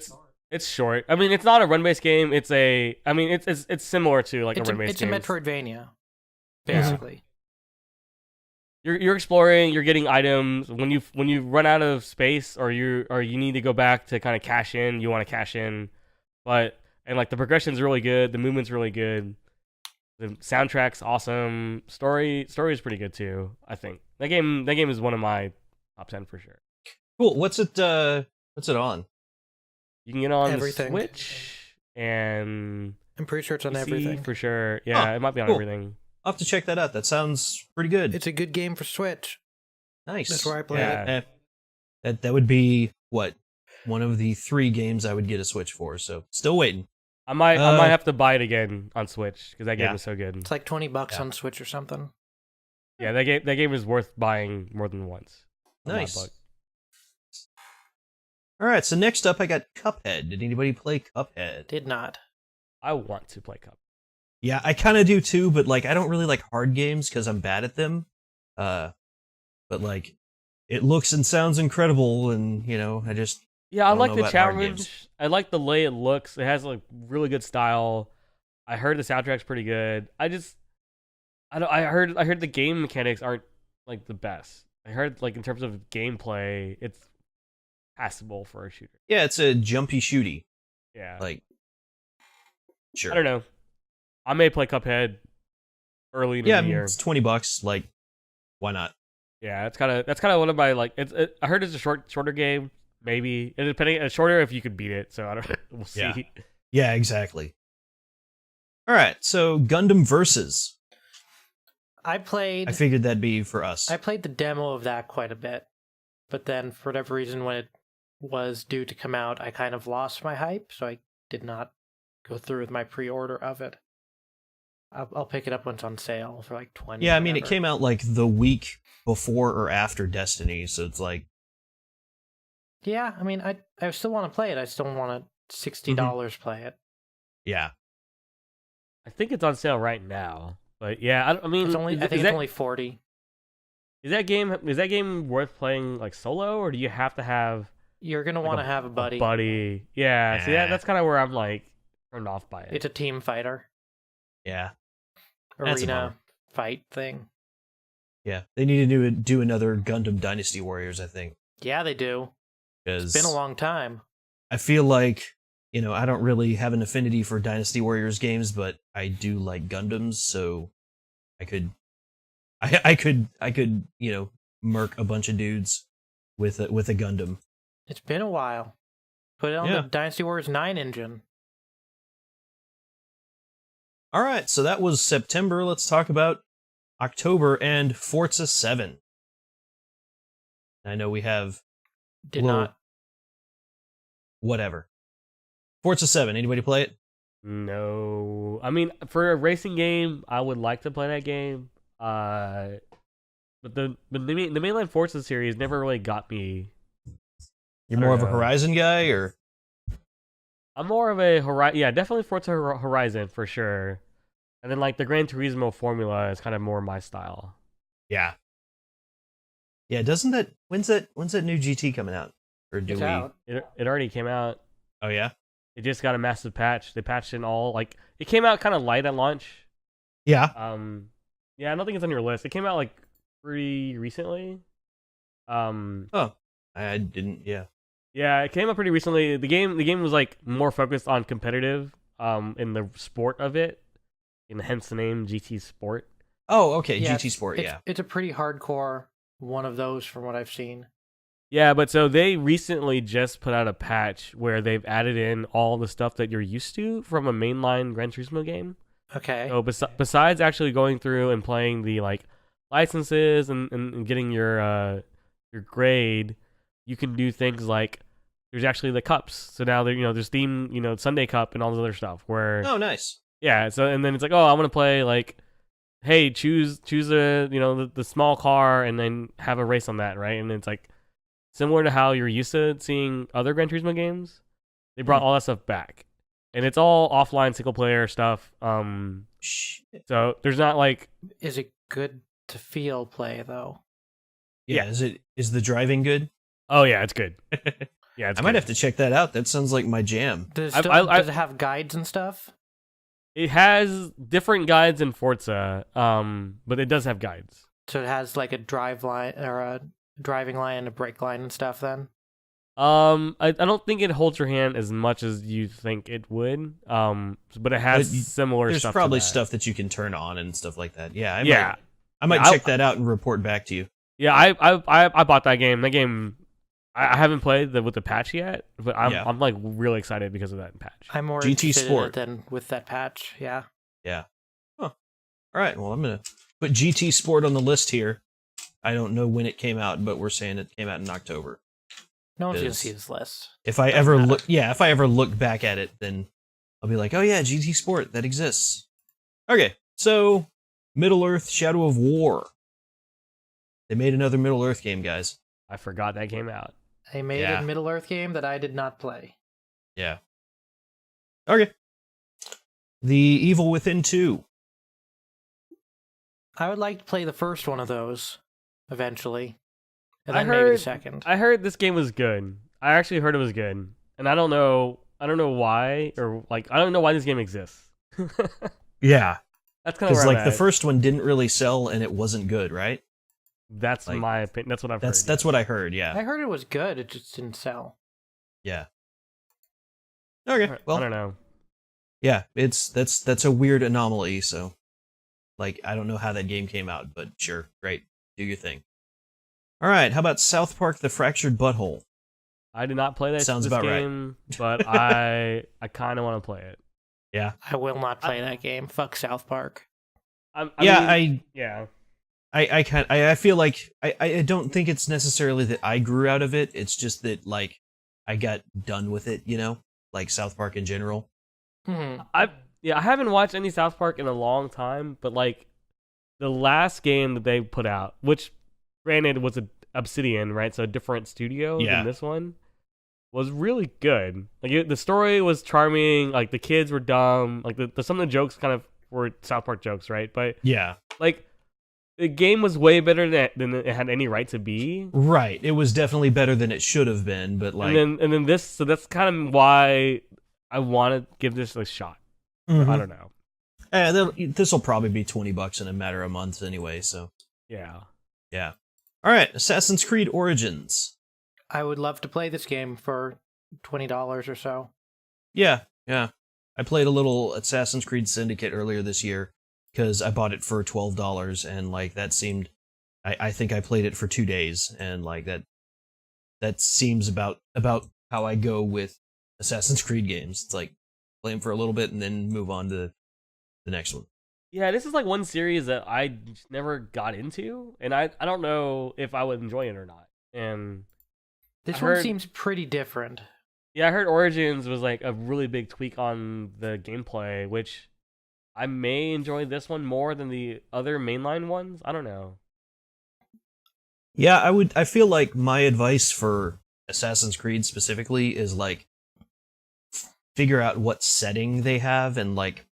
It's short. I mean, it's not a run-based game. It's similar to like a run-based game. It's a Metroidvania, basically. You're exploring. You're getting items. When you run out of space or you need to go back to kind of cash in, you want to cash in. And like the progression's really good. The movement's really good. The soundtrack's awesome. Story is pretty good too. I think that game is one of my top 10 for sure. Cool. What's it on? You can get on Everything. the Switch and I'm pretty sure it's on PC everything. for sure. Yeah, it might be on cool. everything. I'll have to check that out. That sounds pretty good. It's a good game for Switch. Nice. That's where I play Yeah. it. That would be what, one of the 3 games I would get a Switch for. So still waiting. I might have to buy it again on Switch because that game is so good. It's like $20 on Switch or something. Yeah, that game is worth buying more than once. Nice. All right, so next up I got Cuphead. Did anybody play Cuphead? Did not. I want to play Cuphead. Yeah, I kind of do too, but like I don't really like hard games because I'm bad at them. But like, it looks and sounds incredible, and I just I like know the about hard challenge. games. I like the way it looks. It has like really good style. I heard the soundtrack's pretty good. I heard the game mechanics aren't like the best. I heard like in terms of gameplay, it's passable for a shooter. Yeah, it's a jumpy shooty. Yeah. Like, sure. I don't know. I may play Cuphead early in Yeah, the year. it's $20. Like, why not? Yeah, that's kind of one of my like. I heard it's a shorter game. Maybe it's shorter if you could beat it. So I don't. We'll see. Yeah. Yeah, exactly. All right, so Gundam Versus. I figured that'd be for us. I played the demo of that quite a bit, but then for whatever reason, when it was due to come out, I kind of lost my hype, so I did not go through with my pre-order of it. I'll pick it up when it's on sale for like 20. Yeah, I mean, it came out like the week before or after Destiny, so it's like. Yeah, I mean, I still want to play it. I still want to $60 play it. Yeah. I think it's on sale right now, but yeah, I mean, I think it's only 40. Is that game worth playing like solo, or do you have to have? You're gonna want to have a buddy. Yeah. See, that's kind of where I'm like turned off by it. It's a team fighter. Yeah. That's a Arena bummer. fight thing. Yeah, they need to do another Gundam Dynasty Warriors, I think. Yeah, they do. It's been a long time. I feel like, I don't really have an affinity for Dynasty Warriors games, but I do like Gundams, so I could, murk a bunch of dudes with a Gundam. It's been a while. Put it on the Dynasty Warriors 9 engine. All right, so that was September. Let's talk about October and Forza 7. I know we have... Did not. Whatever. Forza 7, anybody play it? No. I mean, for a racing game, I would like to play that game. But the mainline Forza series never really got me. You're more of a Horizon guy, or? I'm more of a Horizon. Yeah, definitely Forza Horizon for sure. And then like the Gran Turismo formula is kind of more my style. Yeah. Yeah, doesn't that when's that new GT coming out? Or do it's we out. It already came out. Oh yeah? It just got a massive patch. They patched in all like it came out kind of light at launch. Yeah. Yeah, I don't think it's on your list. It came out like pretty recently. Oh. I didn't, yeah. Yeah, it came out pretty recently. The game was like more focused on competitive in the sport of it. And hence the name GT Sport. Oh, okay, Yeah, GT Sport, yeah. It's a pretty hardcore one of those from what I've seen. Yeah, but so they recently just put out a patch where they've added in all the stuff that you're used to from a mainline Gran Turismo game. Okay. So besides actually going through and playing the like licenses and getting your grade, you can do things like there's actually the cups. So now there's theme, Sunday Cup and all this other stuff where Oh, nice. yeah, so and then it's like, oh, I want to play like, hey, choose a the small car and then have a race on that, right? And it's like similar to how you're used to seeing other Gran Turismo games. They brought all that stuff back, and it's all offline single player stuff. Shit. So there's not like, Is it good to feel play though? Yeah, is the driving good? oh yeah, it's good. Yeah, it's I might good. have to check that out. That sounds like my jam. Does I- it, I- does it have guides and stuff? It has different guides in Forza, but it does have guides. So it has like a drive line or a driving line and a brake line and stuff then? I don't think it holds your hand as much as you think it would. But it has But similar There's stuff. probably to that. stuff that you can turn on and stuff like that. Yeah, I might Yeah, check that out and report back to you. Yeah, I bought that game. That game, I haven't played with the patch yet, but I'm like really excited because of that patch. I'm more GT interested Sport. in it than with that patch. Yeah. Yeah. Huh. All right. Well, I'm gonna put GT Sport on the list here. I don't know when it came out, but we're saying it came out in October. No one's gonna Is- see this list. If I Doesn't ever matter. if I ever look back at it, then I'll be like, oh yeah, GT Sport, that exists. Okay, so Middle Earth: Shadow of War. They made another Middle Earth game, guys. I forgot that came out. They made Yeah. a Middle Earth game that I did not play. Yeah. Okay. The Evil Within 2. I would like to play the first one of those eventually, and I then maybe the heard- second. I heard this game was good. I actually heard it was good, and I don't know why, or like I don't know why this game exists. Yeah. That's kind of Because where like I'm the at. first one didn't really sell and it wasn't good, right? That's like, my opinion. That's what I've That's heard. that's what I heard. Yeah. I heard it was good. It just didn't sell. Yeah. Okay. I Well, don't know. yeah, that's a weird anomaly. So, like, I don't know how that game came out, but sure, great, do your thing. All right. How about South Park: The Fractured Butthole? I did not play that Sounds this about right. game, but I kind of want to play it. Yeah. I will not play that game. Fuck South Park. Yeah. I feel like I don't think it's necessarily that I grew out of it. It's just that like I got done with it, you know, like South Park in general. I haven't watched any South Park in a long time, but like the last game that they put out, which granted was a Obsidian, right? So a different studio Yeah. than this one, was really good. Like the story was charming. Like the kids were dumb. Like some of the jokes kind of were South Park jokes, right? But Yeah. like the game was way better than it had any right to be. Right. It was definitely better than it should have been, but like and then this, so that's kind of why I want to give this a shot. Mhm. I don't know. This will probably be $20 in a matter of months anyway, so Yeah. yeah. All right, Assassin's Creed Origins. I would love to play this game for $20 or so. Yeah. I played a little Assassin's Creed Syndicate earlier this year because I bought it for $12, and like that seemed. I think I played it for 2 days, and like that seems about how I go with Assassin's Creed games. It's like play them for a little bit and then move on to the next one. Yeah, this is like one series that I just never got into, and I don't know if I would enjoy it or not. And This I one heard- seems pretty different. yeah, I heard Origins was like a really big tweak on the gameplay, which I may enjoy this one more than the other mainline ones. I don't know. Yeah, I feel like my advice for Assassin's Creed specifically is like figure out what setting they have and like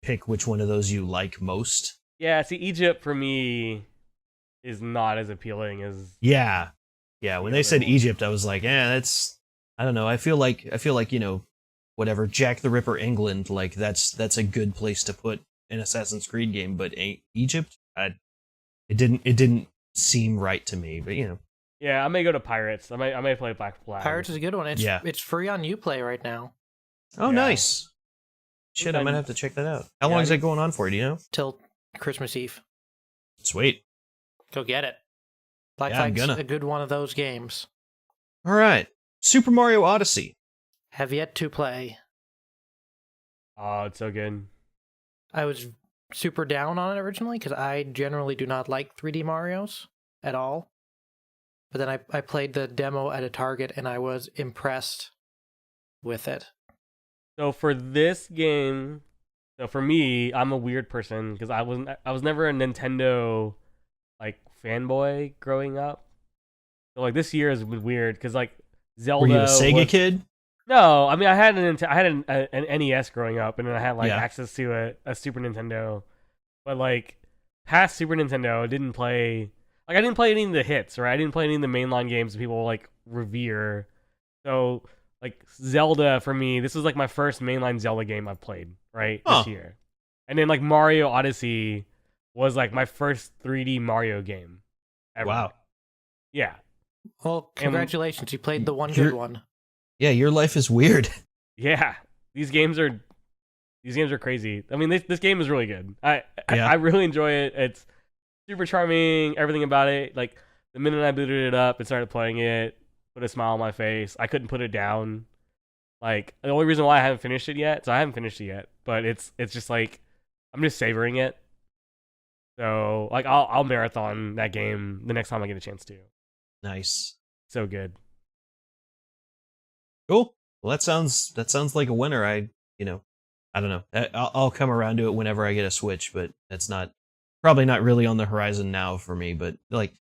pick which one of those you like most. Yeah, see, Egypt for me is not as appealing as Yeah. Yeah, when they said Egypt, I was like, that's I don't know. I feel like, you know, whatever, Jack the Ripper England, like that's a good place to put an Assassin's Creed game, but Egypt, it didn't seem right to me, but you know. Yeah, I may go to Pirates. I may play Black Flag. Pirates is a good one. It's free on Uplay right now Oh, Yeah. nice. Shit, I might have to check that out. How long is that going on for, do you know? till Christmas Eve. Sweet. Go get it. Black Yeah, I'm Flag's gonna. a good one of those games. All right. Super Mario Odyssey. Have yet to play. Oh, it's so good. I was super down on it originally because I generally do not like 3D Marios at all. But then I played the demo at a Target and I was impressed with it. So for this game, so for me, I'm a weird person because I was never a Nintendo like fanboy growing up. So like this year has been weird because like Zelda. Were you a Sega kid? No, I mean I had an NES growing up, and then I had like Yeah. access to a Super Nintendo. But like past Super Nintendo, I didn't play any of the hits, right? I didn't play any of the mainline games that people like revere. So like Zelda for me, this was like my first mainline Zelda game I've played, right? Huh. This year. And then like Mario Odyssey was like my first 3D Mario game ever. Wow. Yeah. Well, congratulations. You played the one You're- good one. Yeah, your life is weird. Yeah. These games are crazy. I mean, this game is really good. Yeah. I really enjoy it. It's super charming. Everything about it. Like the minute I booted it up and started playing it, put a smile on my face. I couldn't put it down. Like the only reason why I haven't finished it yet, so I haven't finished it yet. But it's just like I'm just savoring it. So like I'll marathon that game the next time I get a chance to. Nice. So good. Cool. Well, that sounds like a winner. I don't know. I'll come around to it whenever I get a Switch, but that's probably not really on the horizon now for me. But like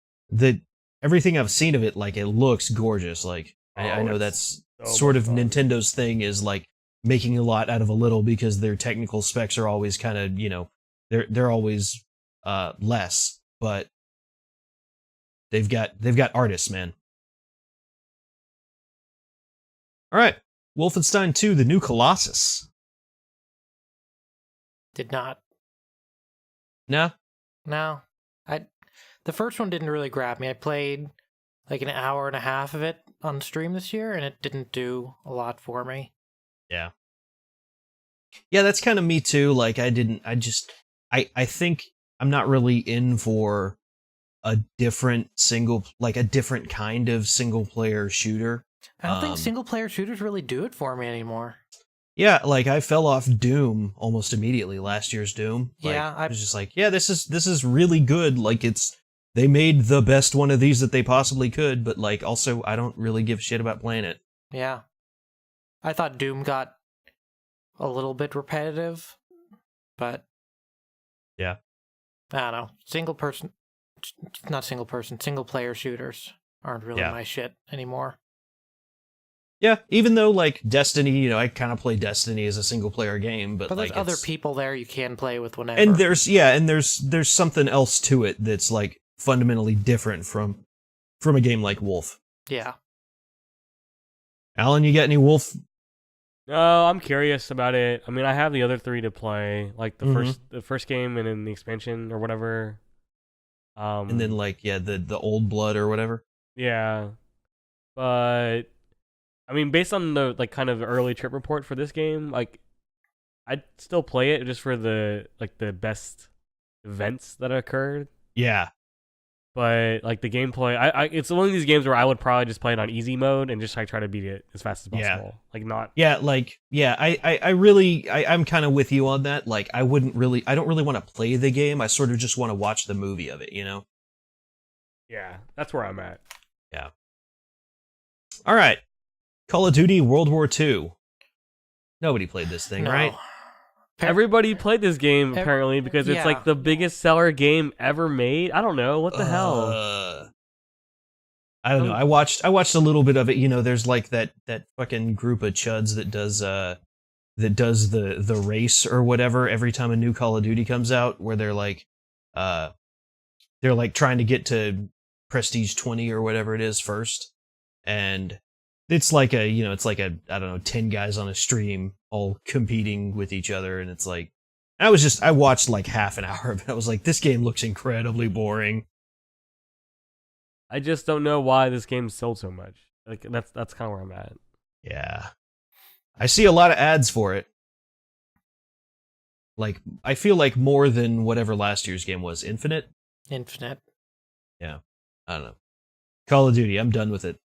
everything I've seen of it, like it looks gorgeous. Like I know that's so sort much of fun. Nintendo's thing is like making a lot out of a little because their technical specs are always kind of they're always less, but they've got artists, man. All right, Wolfenstein 2: The New Colossus. Did not. No. No. The first one didn't really grab me. I played like an hour and a half of it on stream this year, and it didn't do a lot for me. Yeah. Yeah, that's kind of me too. Like I think I'm not really in for a different kind of single player shooter. I don't think single player shooters really do it for me anymore. Yeah, like I fell off Doom almost immediately, last year's Doom. Like, Yeah, I was just like, yeah, this is really good. Like they made the best one of these that they possibly could, but like also I don't really give a shit about playing it. Yeah. I thought Doom got a little bit repetitive, but Yeah. I don't know. Single player shooters aren't really Yeah. my shit anymore. Yeah, even though like Destiny, I kind of play Destiny as a single player game, but But there's like other it's- people there you can play with whenever. and there's something else to it that's like fundamentally different from a game like Wolf. Yeah. Alan, you got any Wolf? No, I'm curious about it. I mean, I have the other 3 to play, like Mhm. the first game and then the expansion or whatever. And then like the Old Blood or whatever. Yeah, but I mean, based on the like kind of early trip report for this game, like I'd still play it just for the best events that occurred. Yeah. But like the gameplay, it's one of these games where I would probably just play it on easy mode and just like try to beat it as fast as Yeah. possible. Like not. Yeah, like I'm kind of with you on that. Like I don't really want to play the game. I sort of just want to watch the movie of it, Yeah, that's where I'm at. All right. Call of Duty World War II. Nobody played this thing, No. right? Everybody played this game Ev- apparently because it's yeah. like the biggest seller game ever made. I don't know what the hell. I don't know. I watched a little bit of it. There's like that fucking group of chuds that does the race or whatever every time a new Call of Duty comes out, where they're like trying to get to Prestige 20 or whatever it is first, and it's like I don't know, 10 guys on a stream all competing with each other, and it's like I watched like half an hour of it. I was like, this game looks incredibly boring. I just don't know why this game sold so much. Like that's kind of where I'm at. Yeah. I see a lot of ads for it. Like, I feel like more than whatever last year's game was. Infinite? Infinite. I don't know. Call of Duty, I'm done with it.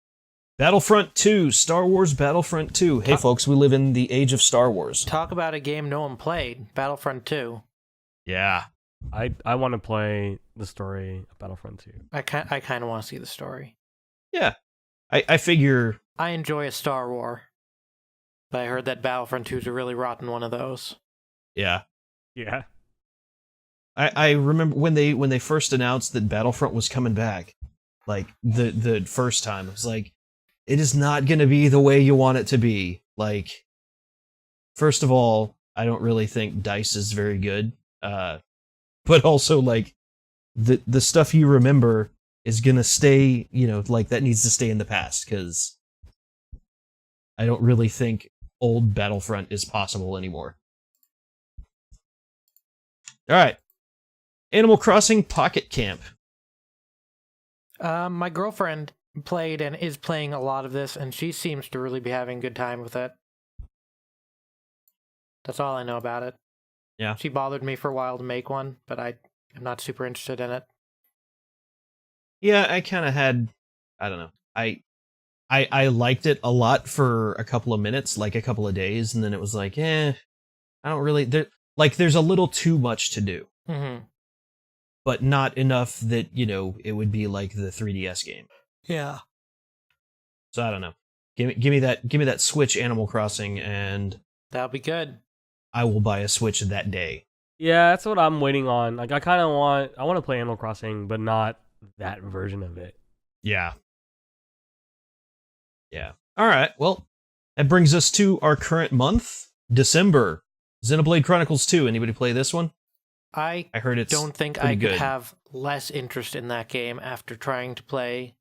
Battlefront 2, Star Wars Battlefront 2. Hey folks, we live in the age of Star Wars. Talk about a game no one played. Battlefront 2. Yeah. I want to play the story of Battlefront 2. I kind of want to see the story. Yeah. I figure... I enjoy a Star War, but I heard that Battlefront 2 is a really rotten one of those. Yeah. Yeah. I remember when they first announced that Battlefront was coming back, Like the first time, it was like, it is not going to be the way you want it to be. Like, first of all, I don't really think dice is very good. But also, like, the stuff you remember is gonna stay, like, that needs to stay in the past, because I don't really think old Battlefront is possible anymore. Alright. Animal Crossing Pocket Camp. My girlfriend played and is playing a lot of this, and she seems to really be having a good time with it. That's all I know about it. Yeah. She bothered me for a while to make one, but I'm not super interested in it. Yeah, I kind of had, I don't know. I liked it a lot for a couple of minutes, like a couple of days, and then it was like, I don't really, there's a little too much to do. Mm-hmm. But not enough that, it would be like the 3DS game. Yeah. So I don't know. Give me that Switch Animal Crossing, and That'll be good. I will buy a Switch that day. Yeah, that's what I'm waiting on. Like, I want to play Animal Crossing, but not that version of it. Yeah. Yeah. All right. Well, that brings us to our current month, December. Xenoblade Chronicles 2. Anybody play this one? I heard it's don't think pretty I could good. have less interest in that game after trying to play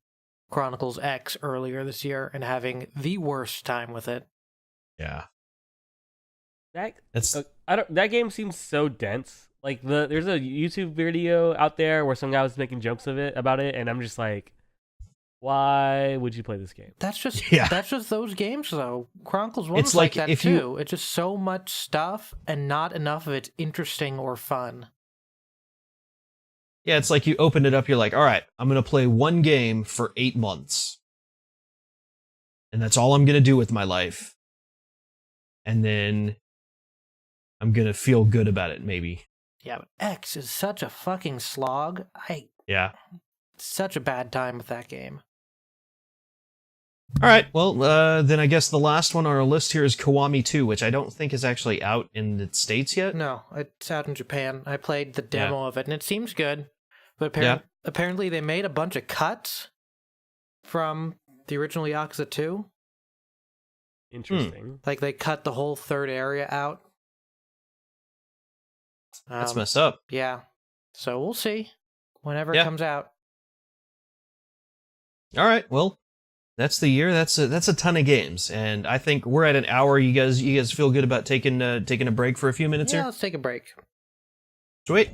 Chronicles X earlier this year and having the worst time with it. Yeah. That game seems so dense. Like, there's a YouTube video out there where some guy was making jokes about it, and I'm just like, why would you play this game? That's just Yeah. that's just those games though. Chronicles 1 It's was like like that if too. you- It's just so much stuff and not enough of it's interesting or fun. Yeah, it's like you open it up, you're like, all right, I'm going to play one game for 8 months. And that's all I'm going to do with my life. And then I'm going to feel good about it, maybe. Yeah, but X is such a fucking slog. Yeah. Such a bad time with that game. All right, well, then I guess the last one on our list here is Kiwami 2, which I don't think is actually out in the States yet. No, it's out in Japan. I played the demo of it, and it seems good. But Yeah. apparently they made a bunch of cuts from the original Yakuza 2. Interesting. Like, they cut the whole third area out. That's messed up. Yeah. So we'll see whenever Yeah. it comes out. All right, well, that's the year. That's a ton of games, and I think we're at an hour. You guys feel good about taking a break for a few minutes Yeah, here? let's take a break. Sweet.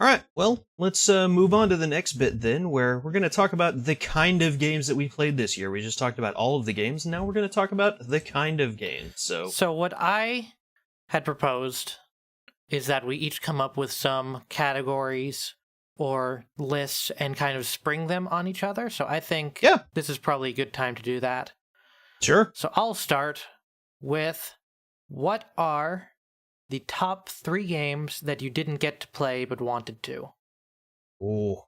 All right, well, let's move on to the next bit then, where we're going to talk about the kind of games that we played this year. We just talked about all of the games, and now we're going to talk about the kind of games. So what I had proposed is that we each come up with some categories or lists and kind of spring them on each other. So I think this is probably a good time to do that. Sure. So I'll start with, what are the top 3 games that you didn't get to play but wanted to? Ooh.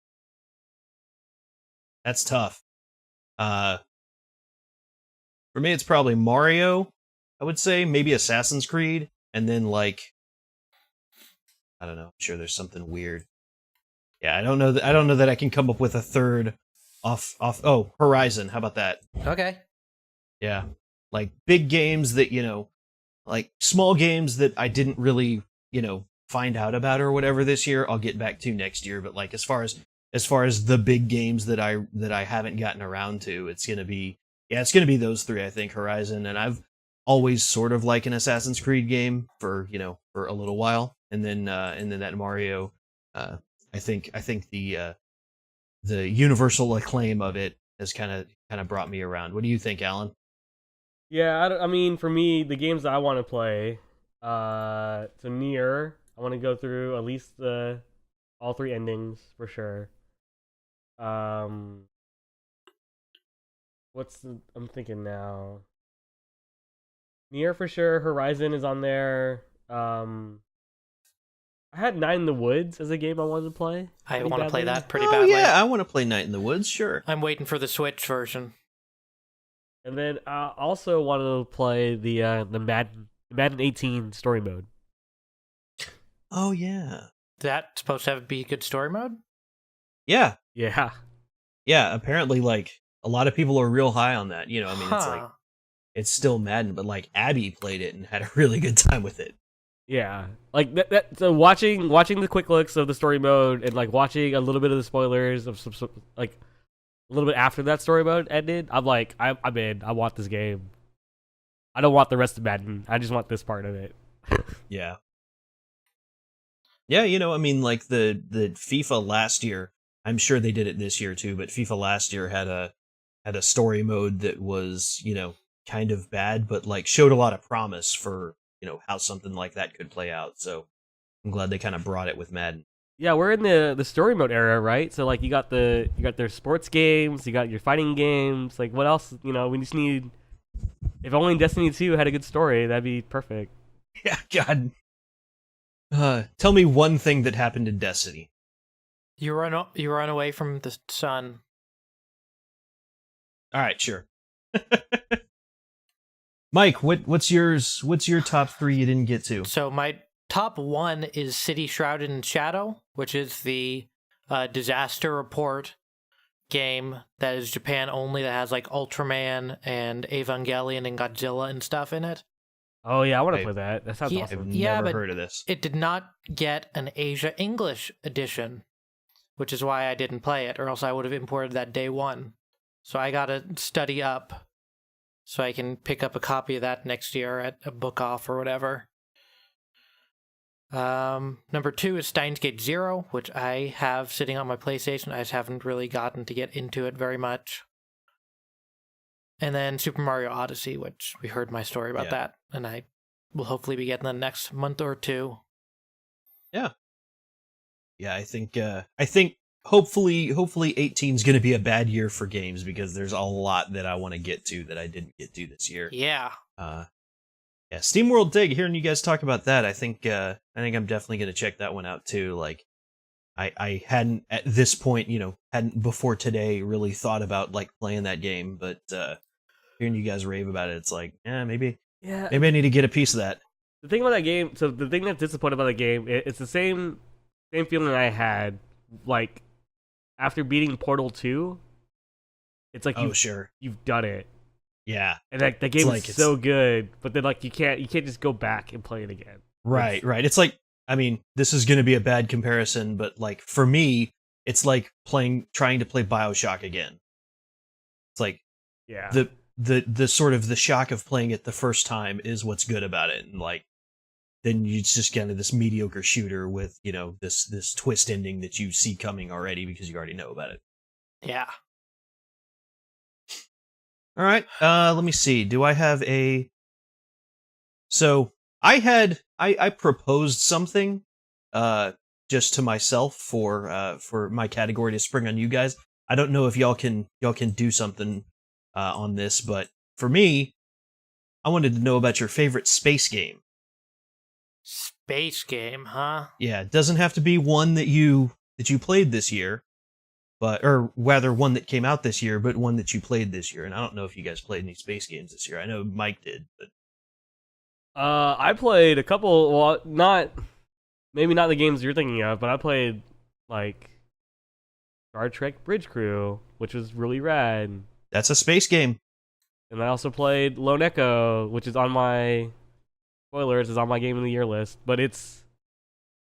That's tough. For me, it's probably Mario, I would say, maybe Assassin's Creed, and then, like, I don't know, I'm sure there's something weird. Yeah, I don't know that I can come up with a third off. Oh, Horizon. How about that? Okay. Yeah, like big games that like small games that I didn't really find out about or whatever this year. I'll get back to next year. But like as far as the big games that I haven't gotten around to, it's gonna be those 3. I think Horizon, and I've always sort of like an Assassin's Creed game for a little while, and then that Mario. I think the universal acclaim of it has kind of brought me around. What do you think, Alan? Yeah, I mean, for me, the games that I want to play, so Nier, I want to go through at least all 3 endings for sure. I'm thinking now. Nier for sure. Horizon is on there. I had Night in the Woods as a game I wanted to play. I want to play that pretty Oh badly. yeah, I want to play Night in the Woods. Sure. I'm waiting for the Switch version. And then I also wanted to play the Madden 18 story mode. Oh yeah. That's supposed to be a good story mode? Yeah. Yeah. Yeah, apparently, like, a lot of people are real high on that. You know, I mean, it's like, Huh. it's still Madden, but like Abby played it and had a really good time with it. Yeah, like that. So watching the quick looks of the story mode and like watching a little bit of the spoilers of some like a little bit after that story mode ended, I'm like, I'm in. I want this game. I don't want the rest of Madden. I just want this part of it. Yeah. Yeah, you know, I mean, like the FIFA last year, I'm sure they did it this year too, but FIFA last year had a story mode that was, you know, kind of bad, but like showed a lot of promise for, you know, how something like that could play out. So I'm glad they kind of brought it with Madden. Yeah, we're in the story mode era, right? So like you got their sports games, you got your fighting games. Like what else? You know, we just need. If only Destiny 2 had a good story, that'd be perfect. Yeah, God. Tell me one thing that happened in Destiny. You run away from the sun. All right, sure. Mike, what's yours? What's your top 3 you didn't get to? So my top 1 is City Shrouded in Shadow, which is the disaster report game that is Japan only, that has like Ultraman and Evangelion and Godzilla and stuff in it. Oh yeah, I want to I- play that. That sounds Yeah, I've awesome. yeah, never but heard of this. it did not get an Asia English edition, which is why I didn't play it, or else I would have imported that day one. So I gotta study up so I can pick up a copy of that next year at a book off or whatever. Number 2 is Steins Gate Zero, which I have sitting on my PlayStation. I just haven't really gotten to get into it very much. And then Super Mario Odyssey, which we heard my story about Yeah. that, and I will hopefully be getting the next month or 2. Yeah, I think hopefully 18 is going to be a bad year for games because there's a lot that I want to get to that I didn't get to this year. Yeah. Yeah, SteamWorld Dig. Hearing you guys talk about that, I think I'm definitely going to check that one out too. Like, I hadn't at this point, you know, hadn't before today really thought about like playing that game, but hearing you guys rave about it, it's like, yeah, maybe Yeah. I need to get a piece of that. The thing about that game, so the thing that's disappointing about the game, it's the same feeling I had like after beating Portal 2. It's like Oh, sure. you've done it. Yeah. And that game like is so good, but then like you can't just go back and play it again. Right, right. It's like, I mean, this is going to be a bad comparison, but like for me, it's like trying to play BioShock again. It's like Yeah. the sort of the shock of playing it the first time is what's good about it, and like then it's just kind of this mediocre shooter with, you know, this twist ending that you see coming already because you already know about it. Yeah. All right, let me see. Do I have a? So I proposed something, just to myself for my category to spring on you guys. I don't know if y'all can do something on this, but for me, I wanted to know about your favorite space game. Space game, huh? Yeah, it doesn't have to be one that you played this year, but or rather one that came out this year, but one that you played this year. And I don't know if you guys played any space games this year. I know Mike did, but I played a couple. Well, maybe not the games you're thinking of, but I played like Star Trek Bridge Crew, which was really rad. that's a space game. And I also played Lone Echo, which is on my spoilers, is on my game of the year list. But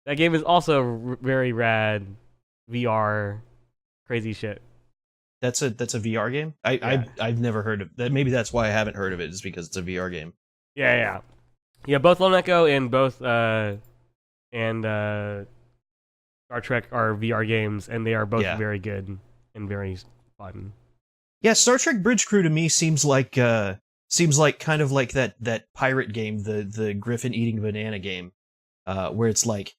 that game is also very rad, VR, crazy shit. That's a VR game. I've never heard of that. Maybe that's why I haven't heard of it, is because it's a VR game. Yeah. Both Lone Echo and both Star Trek are VR games, and they are both very good and very fun. Yeah, Star Trek Bridge Crew to me seems like kind of like that pirate game, the Griffin eating banana game, where it's like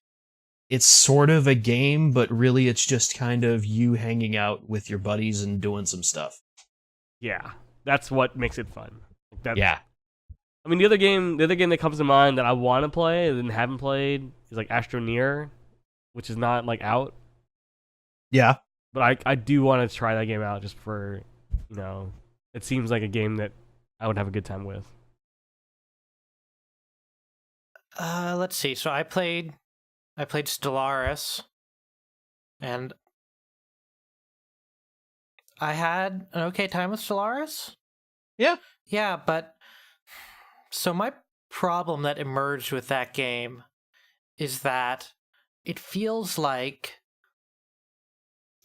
it's sort of a game, but really it's just kind of you hanging out with your buddies and doing some stuff. Yeah, that's what makes it fun. Yeah. I mean, the other game that comes to mind that I want to play and haven't played is like Astroneer, which is not like out. Yeah. But I do want to try that game out just for, you know, it seems like a game that I would have a good time with. Let's see. So I played Stellaris, and I had an okay time with Stellaris. Yeah. Yeah, but so my problem that emerged with that game is that it feels like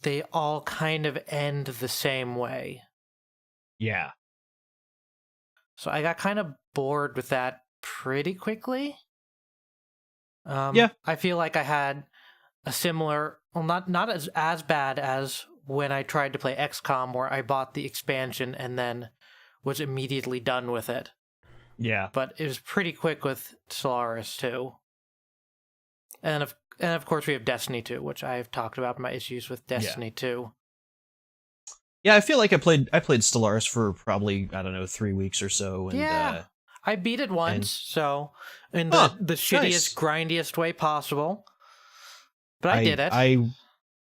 they all kind of end the same way. Yeah. So I got kind of bored with that pretty quickly. Yeah. I feel like I had a similar, well, not as bad as when I tried to play XCOM, where I bought the expansion and then was immediately done with it. Yeah. But it was pretty quick with Stellaris too. And of course we have Destiny 2, which I've talked about my issues with Destiny 2. Yeah, I feel like I played Stellaris for probably, I don't know, 3 weeks or so. And, Yeah. I beat it once, so in the shittiest, nice. grindiest way possible. But I did it.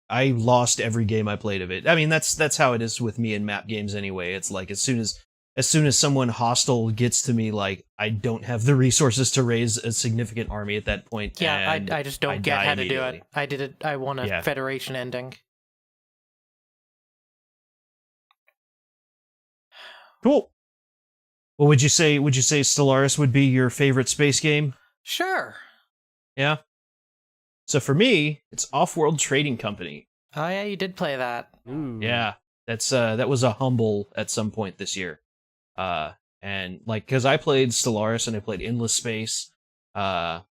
I lost every game I played of it. I mean, that's how it is with me in map games anyway. It's like as soon as someone hostile gets to me, like I don't have the resources to raise a significant army at that point. Yeah, and I just don't get how to do it. I did it. I won a Yeah. Federation ending. Cool. Well, would you say Stellaris would be your favorite space game? Sure. Yeah. So for me, it's Off-World Trading Company. Oh yeah, you did play that. Ooh. Yeah. That was a humble at some point this year. And like, cause I played Stellaris and I played Endless Space, and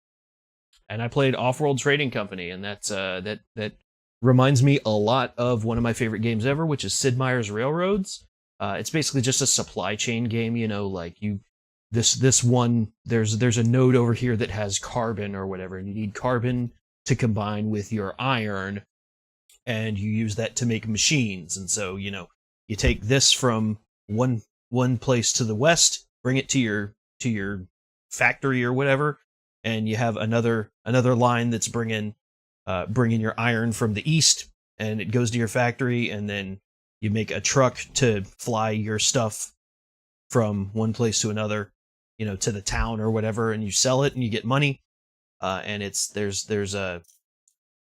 I played Off-World Trading Company, and that reminds me a lot of one of my favorite games ever, which is Sid Meier's Railroads. It's basically just a supply chain game, like this one, there's a node over here that has carbon or whatever, and you need carbon to combine with your iron, and you use that to make machines. And so, you take this from one place to the west, bring it to your factory or whatever, and you have another line that's bringing your iron from the east, and it goes to your factory, and then you make a truck to fly your stuff from one place to another, to the town or whatever, and you sell it and you get money. And there's a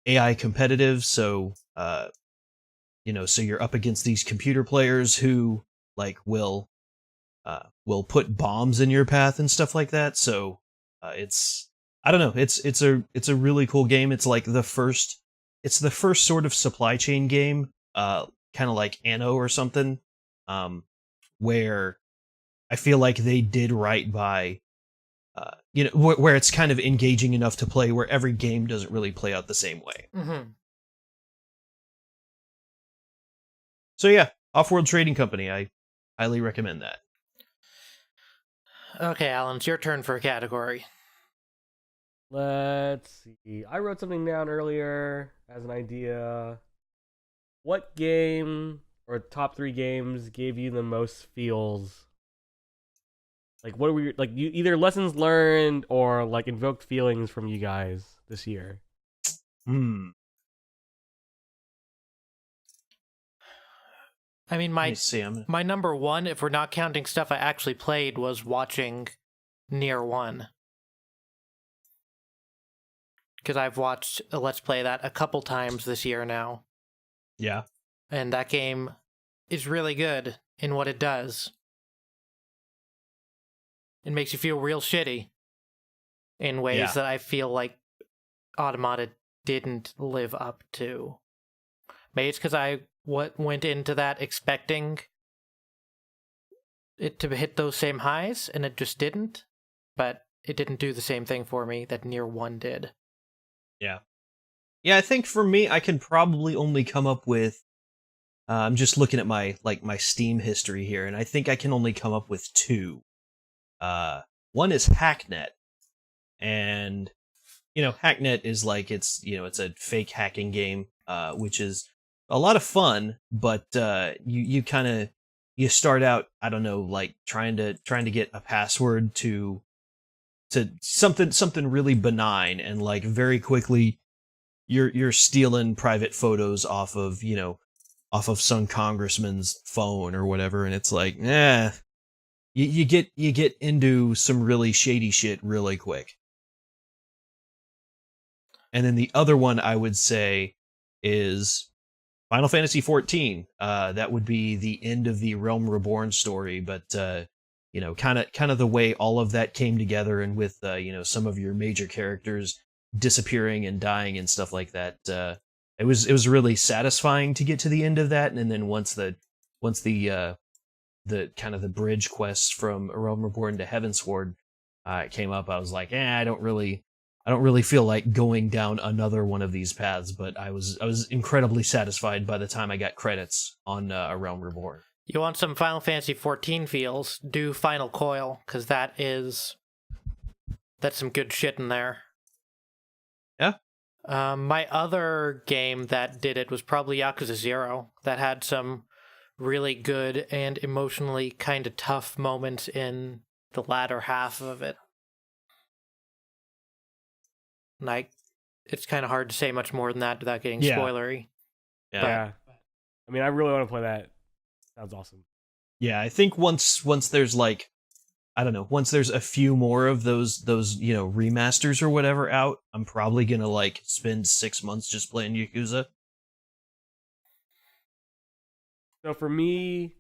AI competitive, so so you're up against these computer players who like will put bombs in your path and stuff like that. So it's, I don't know, it's a really cool game. It's like the first sort of supply chain game, kind of like Anno or something, where I feel like they did right by, where it's kind of engaging enough to play, where every game doesn't really play out the same way. Mm-hmm. So yeah, Off-World Trading Company, I highly recommend that. Okay, Alan, it's your turn for a category. Let's see. I wrote something down earlier as an idea. What game or top 3 games gave you the most feels? Like, what are we like? You either lessons learned or like invoked feelings from you guys this year. I mean, Let me see. my number one, if we're not counting stuff I actually played, was watching Nier 1. Because I've watched a Let's Play that a couple times this year now. Yeah. And that game is really good in what it does. It makes you feel real shitty in ways that I feel like Automata didn't live up to. Maybe it's because I went into that expecting it to hit those same highs, and it just didn't. But it didn't do the same thing for me that Nier 1 did. Yeah. Yeah, I think for me, I can probably only come up with, I'm just looking at my Steam history here, and I think I can only come up with 2. One is Hacknet, and Hacknet is like, it's a fake hacking game, which is a lot of fun, but you kind of start out, I don't know, like trying to get a password to something really benign, and like very quickly you're stealing private photos off of some congressman's phone or whatever, and it's like, you get into some really shady shit really quick. And then the other one I would say is Final Fantasy 14. That would be the end of the Realm Reborn story, but kind of the way all of that came together, and with some of your major characters disappearing and dying and stuff like that. It was really satisfying to get to the end of that, and then once the kind of the bridge quests from Realm Reborn to Heavensward came up, I was like, I don't really feel like going down another one of these paths. But I was incredibly satisfied by the time I got credits on A Realm Reborn. You want some Final Fantasy 14 feels? Do Final Coil, because that's some good shit in there. Yeah. My other game that did it was probably Yakuza 0. That had some really good and emotionally kind of tough moments in the latter half of it. Like, it's kind of hard to say much more than that without getting spoilery. Yeah. I mean, I really want to play that. Sounds awesome. Yeah, I think once there's like, I don't know, once there's a few more of those remasters or whatever out, I'm probably gonna like spend 6 months just playing Yakuza. So for me,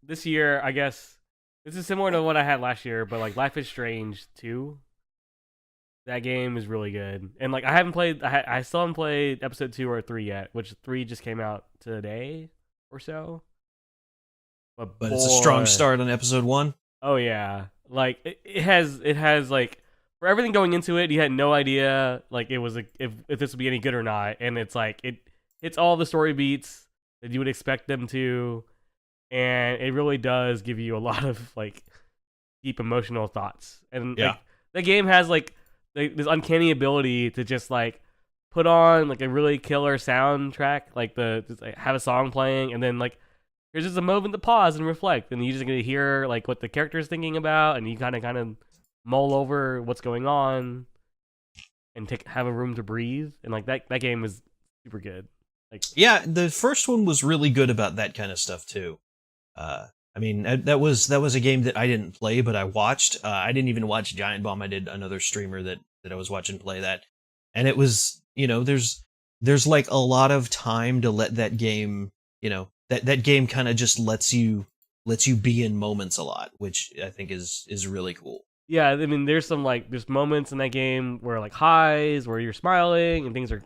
this year, I guess this is similar to what I had last year, but like Life is Strange 2. That game is really good, and like I still haven't played episode 2 or 3 yet, which 3 just came out today or so. But it's a strong start on episode 1. Oh yeah, like it has like, for everything going into it, you had no idea like it was if this would be any good or not, and it's like it hits all the story beats that you would expect them to, and it really does give you a lot of like deep emotional thoughts. And like, the game has like this uncanny ability to just like put on like a really killer soundtrack, like have a song playing, and then like there's just a moment to pause and reflect, and you just gonna hear like what the character is thinking about, and you kind of mull over what's going on, and have a room to breathe. And like that game is super good. Like, yeah, the first one was really good about that kind of stuff too. I mean, that was a game that I didn't play, but I watched. I didn't even watch Giant Bomb. I did another streamer that I was watching play that, and it was, there's like a lot of time to let that game, that game kind of just lets you be in moments a lot, which I think is really cool. Yeah, I mean, there's moments in that game where like highs, where you're smiling and things are,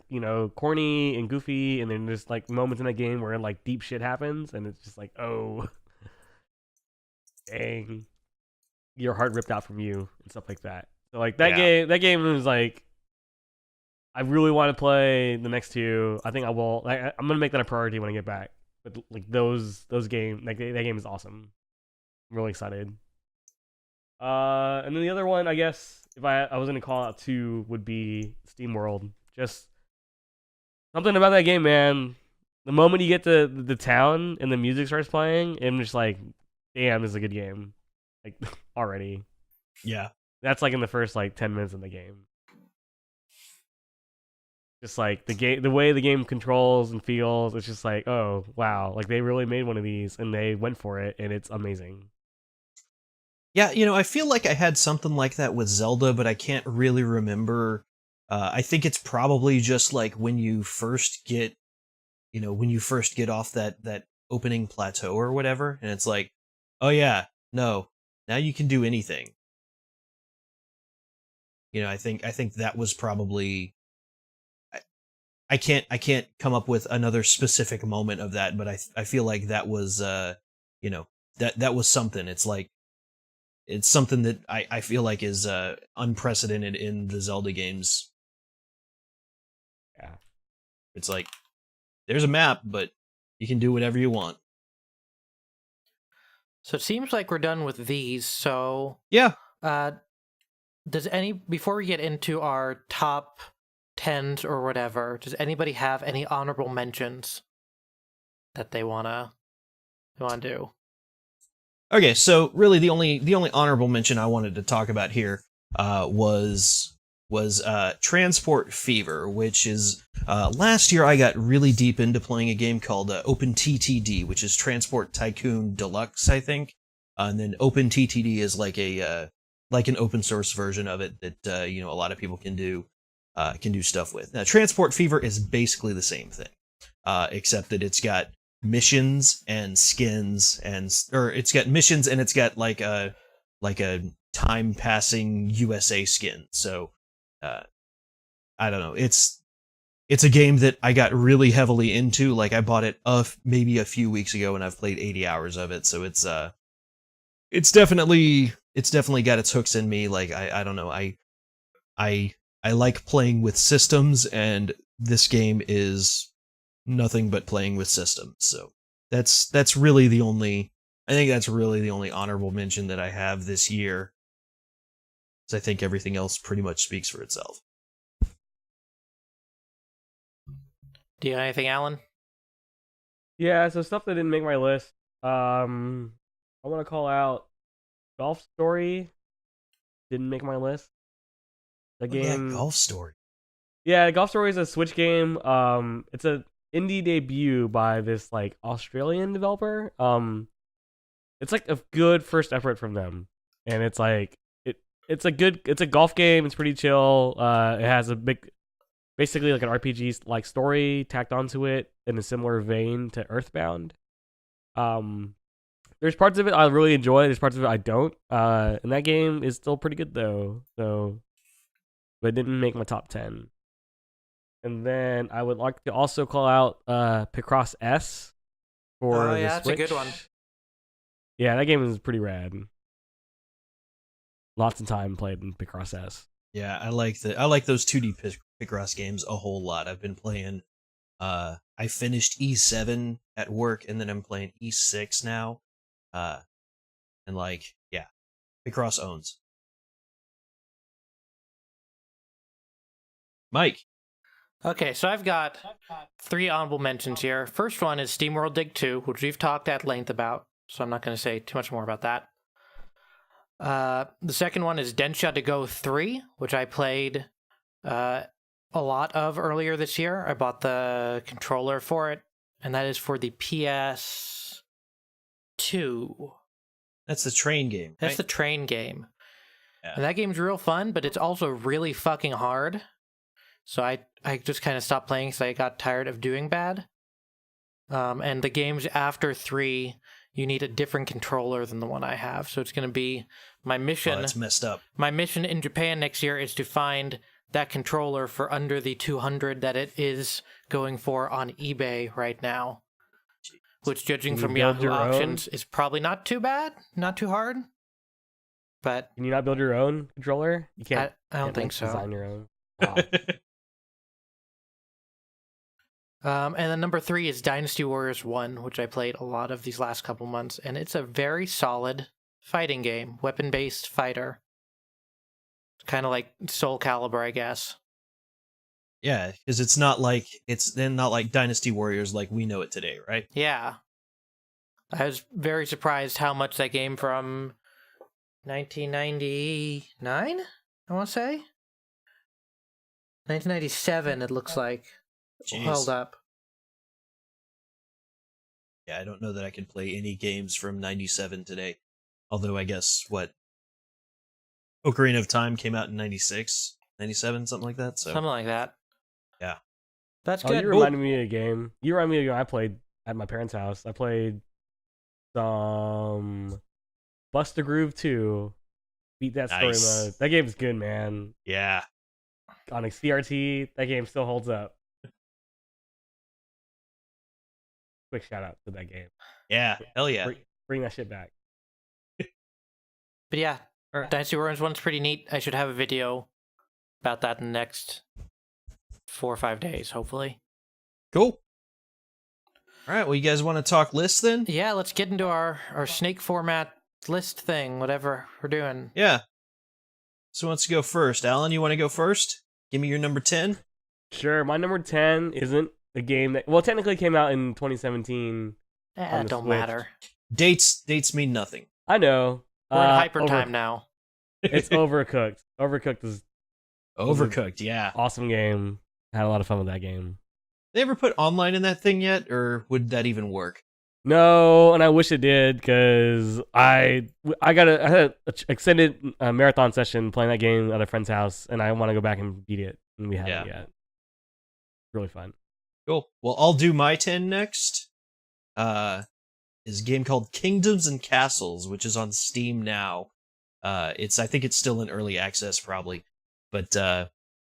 corny and goofy, and then there's like moments in that game where like deep shit happens, and it's just like, oh, dang, your heart ripped out from you and stuff like that. So like that game was like, I really want to play the next 2. I think I will. I'm gonna make that a priority when I get back. But like those games, like that game is awesome. I'm really excited. And then the other one, I guess, if I was gonna call out 2, would be SteamWorld. Just something about that game, man. The moment you get to the town and the music starts playing, I'm just like, damn, this is a good game. Like, already. Yeah. That's like in the first like 10 minutes of the game. Just like the way the game controls and feels, it's just like, oh wow, like they really made one of these and they went for it, and it's amazing. Yeah, I feel like I had something like that with Zelda, but I can't really remember. I think it's probably just like when you first get off that opening plateau or whatever, and it's like, oh yeah, no, now you can do anything. I think that was probably. I can't come up with another specific moment of that, but I feel like that was that was something. It's like, it's something that I feel like is unprecedented in the Zelda games. Yeah. It's like, there's a map, but you can do whatever you want. So it seems like we're done with these, so... Yeah. Before we get into our top 10s or whatever, does anybody have any honorable mentions that they wanna do? Okay, so really the only honorable mention I wanted to talk about here was Transport Fever, which is last year I got really deep into playing a game called OpenTTD, which is Transport Tycoon Deluxe, I think. And then OpenTTD is like an open source version of it that a lot of people can do stuff with. Now, Transport Fever is basically the same thing. except that it's got missions and skins or it's got missions and it's got like a time passing USA skin. So I don't know. It's a game that I got really heavily into. Like I bought it maybe a few weeks ago and I've played 80 hours of it. So it's definitely got its hooks in me. Like I don't know. I like playing with systems, and this game is nothing but playing with systems. So that's really the only honorable mention that I have this year. So I think everything else pretty much speaks for itself. Do you have anything, Alan? Yeah, so stuff that didn't make my list. I want to call out Golf Story. Didn't make my list. The game Golf Story. Yeah, Golf Story is a Switch game. It's a indie debut by this like Australian developer. It's like a good first effort from them, and it's like it's a golf game. It's pretty chill. It has basically like an RPG like story tacked onto it in a similar vein to Earthbound. There's parts of it I really enjoy. There's parts of it I don't. And that game is still pretty good though. But it didn't make my top 10. And then I would like to also call out Picross S for the that's Switch. a good one. Yeah, that game is pretty rad. Lots of time played in Picross S. Yeah, I like those 2D Picross games a whole lot. I've been playing. I finished E7 at work, and then I'm playing E6 now. And like, yeah, Picross owns. Mike. Okay, so I've got 3 honorable mentions here. First one is SteamWorld Dig 2, which we've talked at length about, so I'm not going to say too much more about that. The second one is Densha to Go 3, which I played a lot of earlier this year. I bought the controller for it, and that is for the PS2. That's the train game. That's right? the train game. Yeah. And that game's real fun, but it's also really fucking hard. So I just kind of stopped playing because I got tired of doing bad. And the games after 3, you need a different controller than the one I have. So it's going to be my mission. Oh, that's messed up. My mission in Japan next year is to find that controller for under the 200 that it is going for on eBay right now. Which, judging from Yahoo auctions, is probably not too bad, not too hard. But can you not build your own controller? You can't. I don't think so. Design your own. Wow. And then number 3 is Dynasty Warriors 1, which I played a lot of these last couple months, and it's a very solid fighting game, weapon-based fighter. Kind of like Soul Calibur, I guess. Yeah, because it's not like Dynasty Warriors like we know it today, right? Yeah. I was very surprised how much that game from 1999, I want to say? 1997, it looks like. Jeez. Held up. Yeah, I don't know that I can play any games from 97 today. Although I guess, Ocarina of Time came out in 96, 97, something like that. So Something like that. Yeah. That's good. You reminded me of a game. You reminded me of a game I played at my parents' house. I played some Bust a Groove 2. Beat that story mode. That game's good, man. Yeah. On a CRT, that game still holds up. Quick shout out to that game. Yeah, hell yeah. Bring that shit back. But yeah, Dynasty Warriors 1's pretty neat. I should have a video about that in the next 4 or 5 days, hopefully. Cool. All right, well, you guys want to talk lists then? Yeah, let's get into our snake format list thing, whatever we're doing. Yeah. So who wants to go first? Alan, you want to go first? Give me your number 10. Sure, my number 10 isn't a game that, well, it technically came out in 2017. It don't matter. Dates mean nothing. I know. We're in hyper time now. It's Overcooked. Overcooked is Overcooked, yeah. awesome game. Had a lot of fun with that game. They ever put online in that thing yet, or would that even work? No, and I wish it did, because I had an extended marathon session playing that game at a friend's house, and I want to go back and beat it, and we haven't yet. Really fun. Cool. Well, I'll do my 10 next. Is a game called Kingdoms and Castles, which is on Steam now. I think it's still in early access probably, but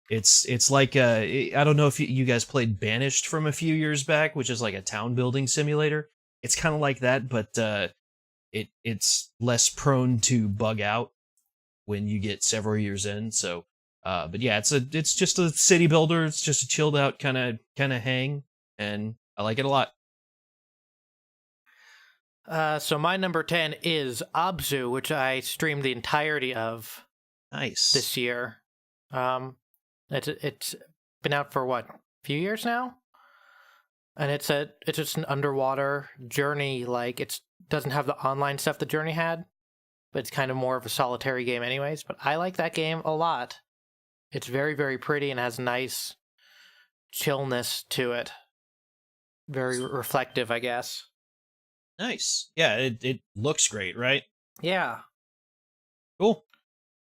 it's like I don't know if you guys played Banished from a few years back, which is like a town building simulator. It's kind of like that, but it's less prone to bug out when you get several years in. So, but yeah, it's just a city builder. It's just a chilled out kind of hang, and I like it a lot. So my number 10 is Abzu, which I streamed the entirety of Nice. this year. It's been out for what, a few years now? And it's just an underwater journey. Like, it doesn't have the online stuff the Journey had, but it's kind of more of a solitary game anyways. But I like that game a lot. It's very, very pretty and has nice chillness to it. Very reflective, I guess. Nice. Yeah, it looks great, right? Yeah. Cool.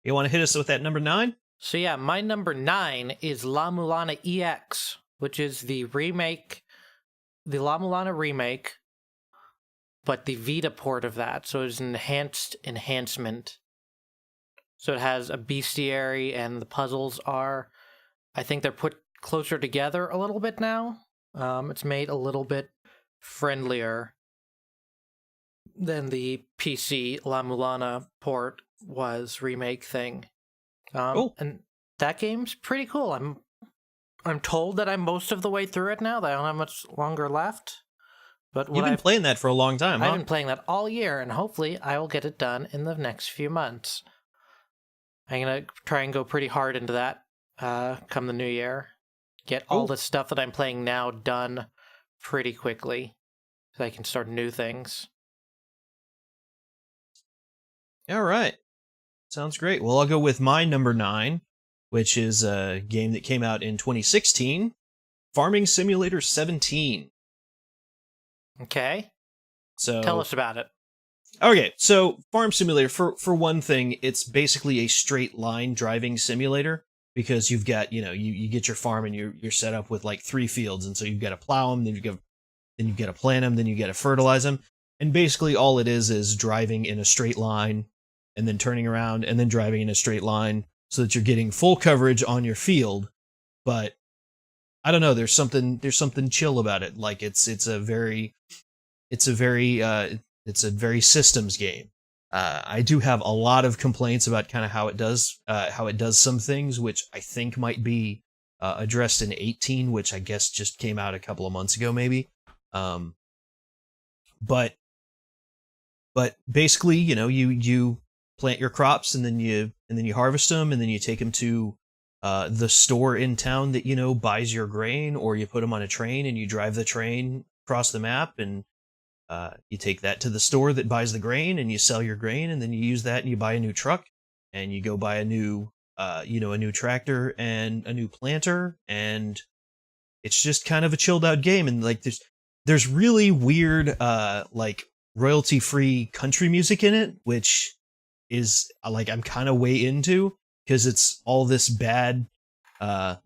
You want to hit us with that number 9? So yeah, my number 9 is La Mulana EX, which is the La Mulana remake, but the Vita port of that. So it's an enhancement. So it has a bestiary, and the puzzles are, I think they're put closer together a little bit now. It's made a little bit friendlier than the PC La Mulana port was remake thing. Cool. And that game's pretty cool. I'm told that I'm most of the way through it now, that I don't have much longer left. But You've been playing that for a long time, huh? I've been playing that all year, and hopefully I will get it done in the next few months. I'm going to try and go pretty hard into that come the new year. Get all the stuff that I'm playing now done pretty quickly, so I can start new things. All right. Sounds great. Well, I'll go with my number 9, which is a game that came out in 2016, Farming Simulator 17. Okay. So tell us about it. Okay, so Farm Simulator, for one thing, it's basically a straight line driving simulator, because you've got, you get your farm and you're set up with like 3 fields, and so you've got to plow them, then you've got to plant them, then you got to fertilize them, and basically all it is driving in a straight line, and then turning around, and then driving in a straight line, so that you're getting full coverage on your field. But I don't know, there's something chill about it. Like it's a very systems game. I do have a lot of complaints about kind of how it does some things, which I think might be addressed in 18, which I guess just came out a couple of months ago, maybe. But basically, you plant your crops, and then you harvest them, and then you take them to the store in town that buys your grain, or you put them on a train and you drive the train across the map, and you take that to the store that buys the grain, and you sell your grain, and then you use that and you buy a new truck, and you go buy a new tractor and a new planter, and it's just kind of a chilled out game. And like there's really weird like royalty free country music in it, which is like I'm kind of way into, because it's all this bad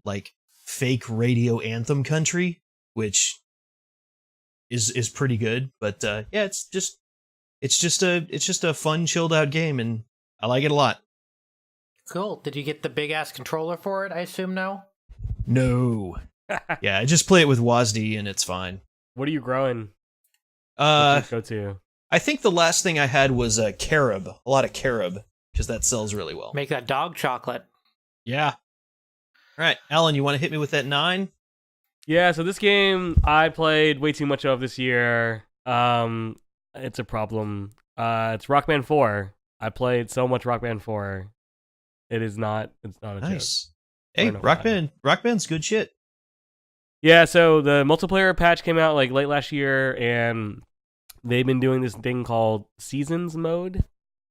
like fake radio anthem country, which is pretty good. But yeah, it's just a fun chilled out game, and I like it a lot. Cool. Did you get the big ass controller for it? I assume no. No. Yeah, I just play it with WASD and it's fine. What are you growing? Go to. I think the last thing I had was a carob, a lot of carob, because that sells really well. Make that dog chocolate. Yeah. All right, Alan, you want to hit me with that 9? Yeah, so this game I played way too much of this year. It's a problem. It's Rock Band 4. I played so much Rock Band 4. It's not a nice. joke. Hey, Rock Band's good shit. Yeah, so the multiplayer patch came out like late last year, and they've been doing this thing called Seasons mode,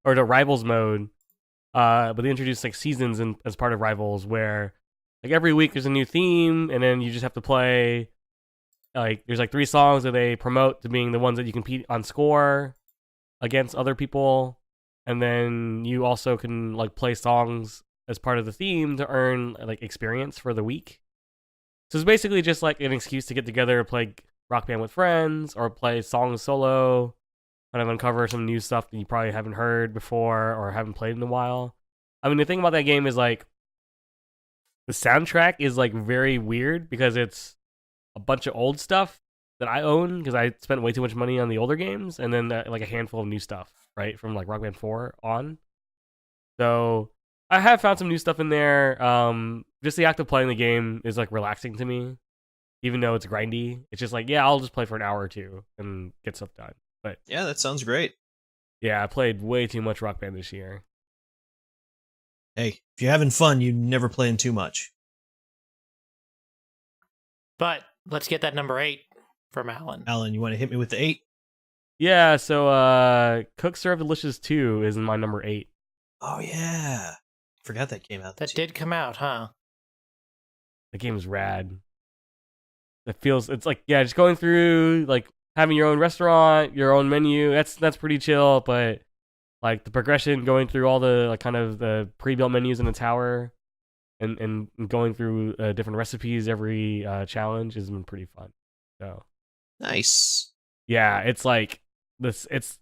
or the Rivals mode. But they introduced like Seasons as part of Rivals, where like every week there's a new theme, and then you just have to play. Like there's like 3 songs that they promote to being the ones that you compete on score against other people, and then you also can like play songs as part of the theme to earn like experience for the week. So it's basically just like an excuse to get together, play Rock Band with friends, or play songs solo, kind of uncover some new stuff that you probably haven't heard before or haven't played in a while. I mean, the thing about that game is like the soundtrack is like very weird because it's a bunch of old stuff that I own because I spent way too much money on the older games, and then like a handful of new stuff, right, from like Rock Band 4 on. So I have found some new stuff in there. Just the act of playing the game is like relaxing to me, even though it's grindy. It's just like, yeah, I'll just play for an hour or two and get stuff done. But Yeah, that sounds great. yeah, I played way too much Rock Band this year. Hey, if you're having fun, you're never playing too much. But let's get that number 8 from Alan. Alan, you want to hit me with the 8? Yeah, so Cook Serve Delicious 2 is my number 8. Oh, yeah. Forgot that came out. That did come out, huh? The game is rad. It's like, yeah, just going through, like, having your own restaurant, your own menu, that's pretty chill, but like the progression, going through all the like kind of the pre-built menus in the tower and going through different recipes every challenge has been pretty fun. So Nice. yeah, it's like this. It's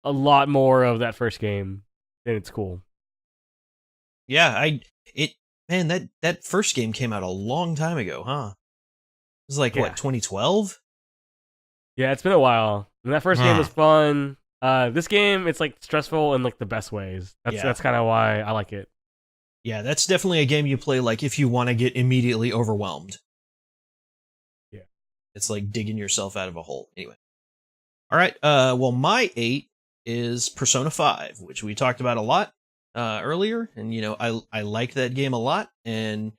a lot more of that first game, and it's cool. Yeah, that first game came out a long time ago, huh? It was like, Yeah. what, 2012? Yeah, it's been a while. And that first game was fun. This game, it's like stressful in like the best ways. That's kind of why I like it. Yeah, that's definitely a game you play like if you want to get immediately overwhelmed. Yeah. It's like digging yourself out of a hole. Anyway. All right, well, my 8 is Persona 5, which we talked about a lot earlier, and you know, I like that game a lot, and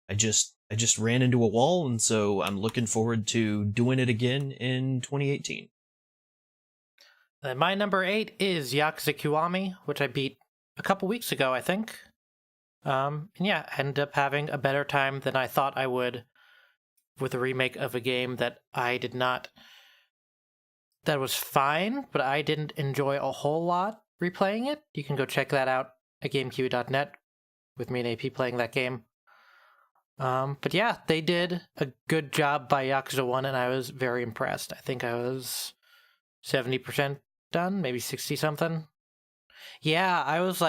I just ran into a wall, and so I'm looking forward to doing it again in 2018. And my number 8 is Yakuza Kiwami, which I beat a couple weeks ago, I think. And yeah, ended up having a better time than I thought I would with a remake of a game that I did not... That was fine, but I didn't enjoy a whole lot replaying it. You can go check that out at GameKiwi.net with me and AP playing that game. But yeah, they did a good job by Yakuza 1, and I was very impressed. I think I was 70% done, maybe 60-something. Yeah, I was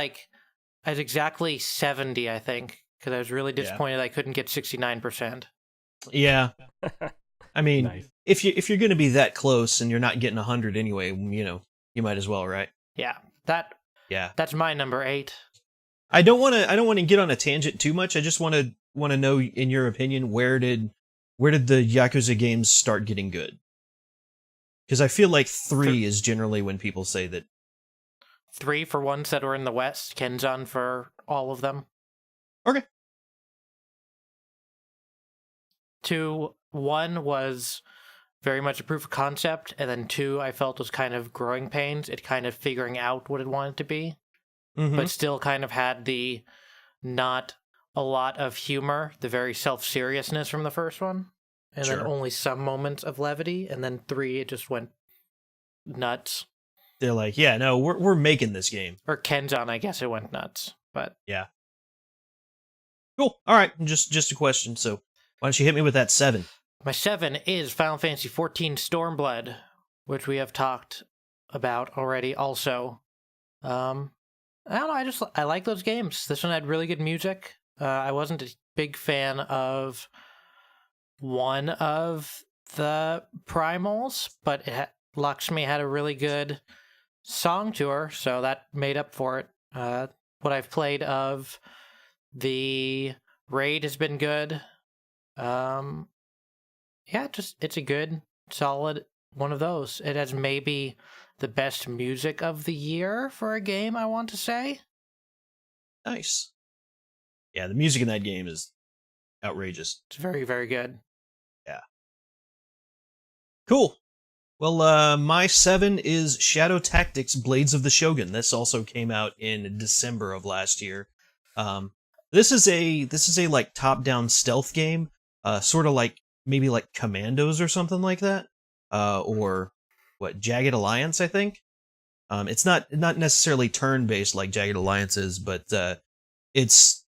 exactly 70, I think, because I was really disappointed I couldn't get 69%. Yeah. I mean, Nice. if you're going to be that close and you're not getting 100 anyway, you know, you might as well, right? Yeah, Yeah. that's my number 8. I don't want to get on a tangent too much. I just want to know, in your opinion, where did the Yakuza games start getting good? Because I feel like 3 is generally when people say that. 3 for ones that were in the West, Kenzan for all of them. Okay. 2, 1 was very much a proof of concept, and then 2 I felt was kind of growing pains. It kind of figuring out what it wanted to be, but still kind of had the not a lot of humor, the very self-seriousness from the first one, and then only some moments of levity, and then 3 it just went nuts. They're like, yeah, no, we're making this game. Or Kenzan, I guess it went nuts, but Yeah. Cool. All right, just a question. So why don't you hit me with that 7? my 7 is Final Fantasy XIV Stormblood, which we have talked about already also. I don't know, I like those games. This one had really good music. I wasn't a big fan of one of the primals, but Lakshmi had a really good song to her, so that made up for it. What I've played of the raid has been good. Yeah, it's a good, solid one of those. It has maybe the best music of the year for a game, I want to say. Nice. Yeah, the music in that game is outrageous. It's very, very good. Yeah. Cool. Well, my 7 is Shadow Tactics: Blades of the Shogun. This also came out in December of last year. This is a like top-down stealth game, sort of like maybe like Commandos or something like that, or what, Jagged Alliance, I think. It's not necessarily turn-based like Jagged Alliance is, but it's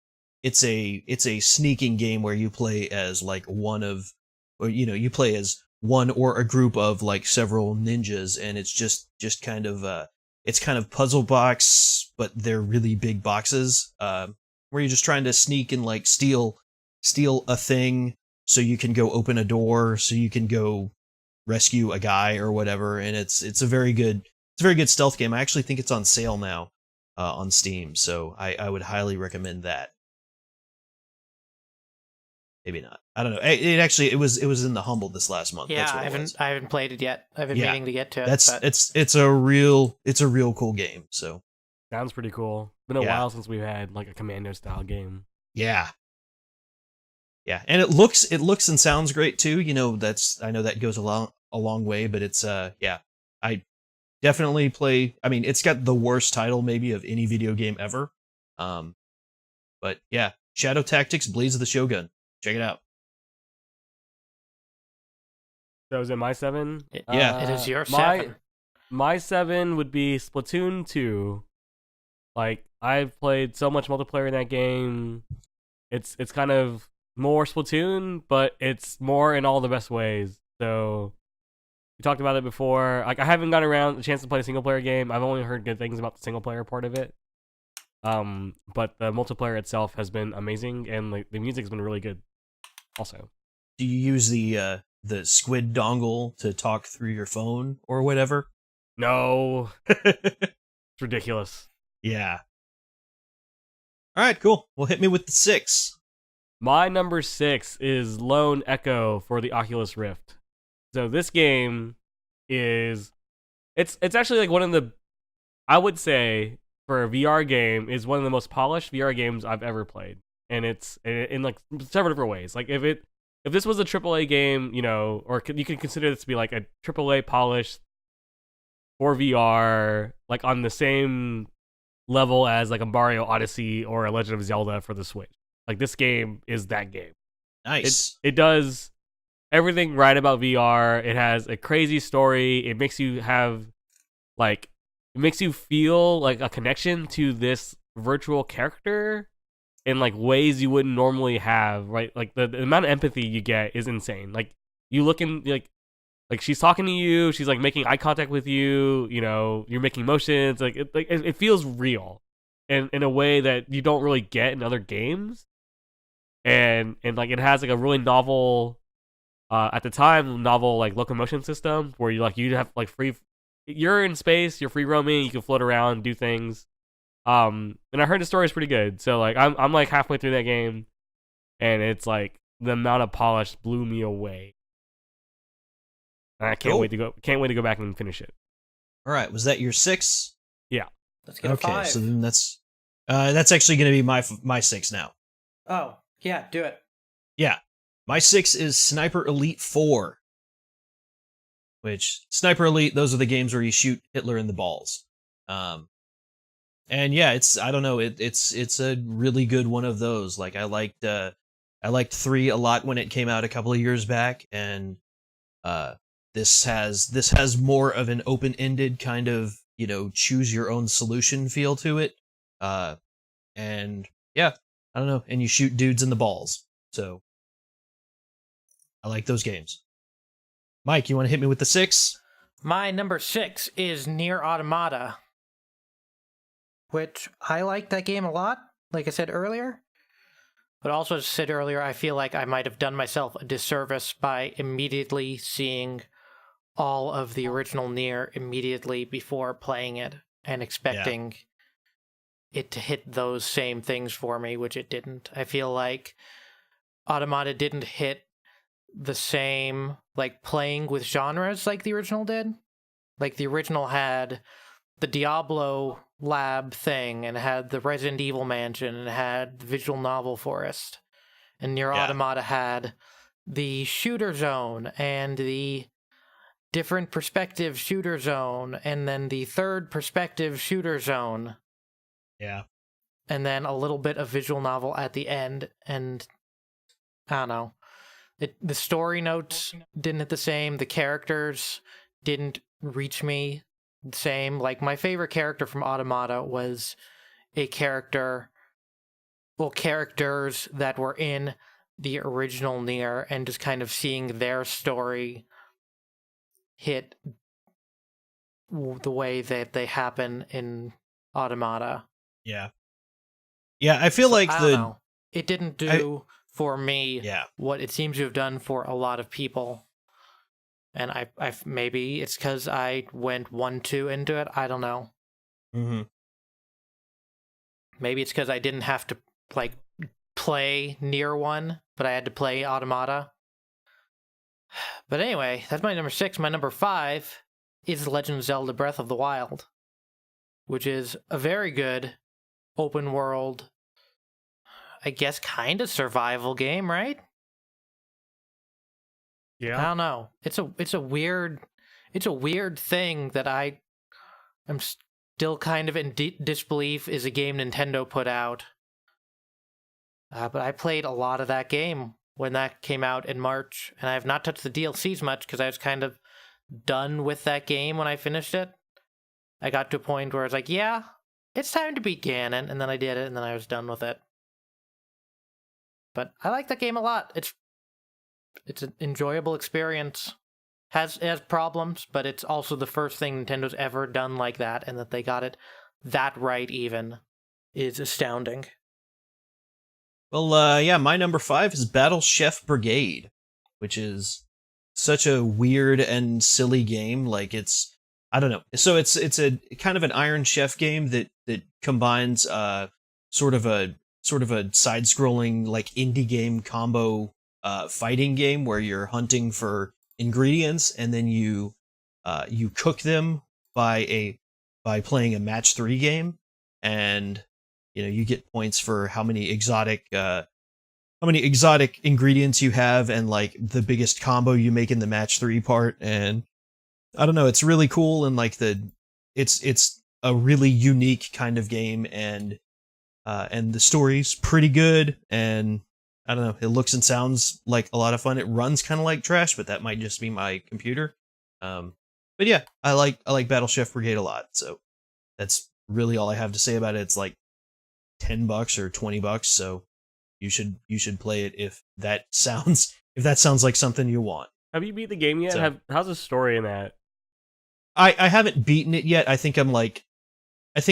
it's a sneaking game where you play as like you play as one or a group of like several ninjas, and it's just kind of it's kind of puzzle box, but they're really big boxes, where you're just trying to sneak and like steal a thing so you can go open a door, so you can go rescue a guy or whatever. And it's a very good stealth game. I actually think it's on sale now on Steam, so I would highly recommend that. Maybe not. I don't know. It was in the Humble this last month. Yeah, That's what I haven't played it yet. I've been Yeah, meaning to get to it. That's but it's a real cool game. So Sounds pretty cool. Been a Yeah. while since we've had like a Commando style game. yeah, and it looks and sounds great too. I know that goes a long way, but it's I definitely play. I mean, it's got the worst title maybe of any video game ever. But yeah, Shadow Tactics: Blades of the Shogun. Check it out. So is it my 7? Yeah. it is your my 7. my 7 would be Splatoon 2. Like, I've played so much multiplayer in that game. It's kind of more Splatoon, but it's more in all the best ways. So we talked about it before. Like, I haven't gotten around the chance to play a single player game. I've only heard good things about the single player part of it. But the multiplayer itself has been amazing, and like the music's been really good also. Do you use the squid dongle to talk through your phone or whatever? No, it's ridiculous. Yeah. All right, cool. Well, hit me with the 6. My number 6 is Lone Echo for the Oculus Rift. So this game is it's actually like one of the, I would say, for a VR game, is one of the most polished VR games I've ever played. And it's in like several different ways. Like if this was a AAA game, or you could consider this to be like a AAA polished for VR, like on the same level as like a Mario Odyssey or a Legend of Zelda for the Switch. Like this game is that game. Nice. It does everything right about VR. It has a crazy story. It makes you feel like a connection to this virtual character in like ways you wouldn't normally have, right? Like the amount of empathy you get is insane. Like you look in like she's talking to you, she's like making eye contact with you, you're making motions, it feels real in a way that you don't really get in other games. And like it has like a really novel at the time like locomotion system where you have like you're in space, you're free roaming, you can float around, do things. And I heard the story is pretty good. So like I'm like halfway through that game, and it's like the amount of polish blew me away. And I can't wait to go back and finish it. All right, was that your 6? Yeah. Let's get a 5. So then that's actually going to be my 6 now. Oh, yeah, do it. Yeah. My 6 is Sniper Elite 4. Which Sniper Elite, those are the games where you shoot Hitler in the balls. And yeah, it's a really good one of those. Like I liked 3 a lot when it came out a couple of years back, and this has more of an open-ended kind of, choose your own solution feel to it. And yeah, I don't know, and you shoot dudes in the balls. So I like those games. Mike, you want to hit me with the 6? My number 6 is Nier Automata, which I like that game a lot, like I said earlier. But also, as I said earlier, I feel like I might have done myself a disservice by immediately seeing all of the original Nier immediately before playing it and expecting it to hit those same things for me, which it didn't. I feel like Automata didn't hit the same, like, playing with genres like the original did. Like, the original had the Diablo lab thing, and had the Resident Evil mansion, and had the visual novel forest. And Nier Automata had the shooter zone, and the different perspective shooter zone, and then the third perspective shooter zone. Yeah. And then a little bit of visual novel at the end, and I don't know. The story notes didn't hit the same. The characters didn't reach me the same. Like, my favorite character from Automata was a character characters that were in the original Nier and just kind of seeing their story hit the way that they happen in Automata. Yeah. Yeah, I feel So, like I don't know. It didn't do for me what it seems to have done for a lot of people. And I maybe it's because I went 1-2 into it. I don't know. Mm-hmm. Maybe it's because I didn't have to like play Nier 1, but I had to play Automata. But anyway, that's my number 6. My number 5 is The Legend of Zelda Breath of the Wild, which is a very good open world, I guess, kind of survival game, right? Yeah. I don't know. It's a weird thing that I am still kind of in disbelief is a game Nintendo put out. But I played a lot of that game when that came out in March, and I have not touched the DLCs much because I was kind of done with that game when I finished it. I got to a point where I was like, yeah, it's time to beat Ganon, and then I did it, and then I was done with it. But I like that game a lot. It's an enjoyable experience. It has problems, but it's also the first thing Nintendo's ever done like that, and that they got it that right even is astounding. Well, yeah, my number 5 is Battle Chef Brigade, which is such a weird and silly game. Like I don't know. So it's a kind of an Iron Chef game that combines sort of a side-scrolling like indie game combo fighting game where you're hunting for ingredients and then you cook them by playing a match 3 game, and you get points for how many exotic ingredients you have and like the biggest combo you make in the match 3 part. And I don't know, it's really cool, and like it's a really unique kind of game, and the story's pretty good, and I don't know, it looks and sounds like a lot of fun. It runs kind of like trash, but that might just be my computer. But yeah, I like Battle Chef Brigade a lot, so that's really all I have to say about it. It's like $10 or $20, so you should play it if that sounds like something you want. Have you beat the game yet? So, How's the story in that? I haven't beaten it yet. I think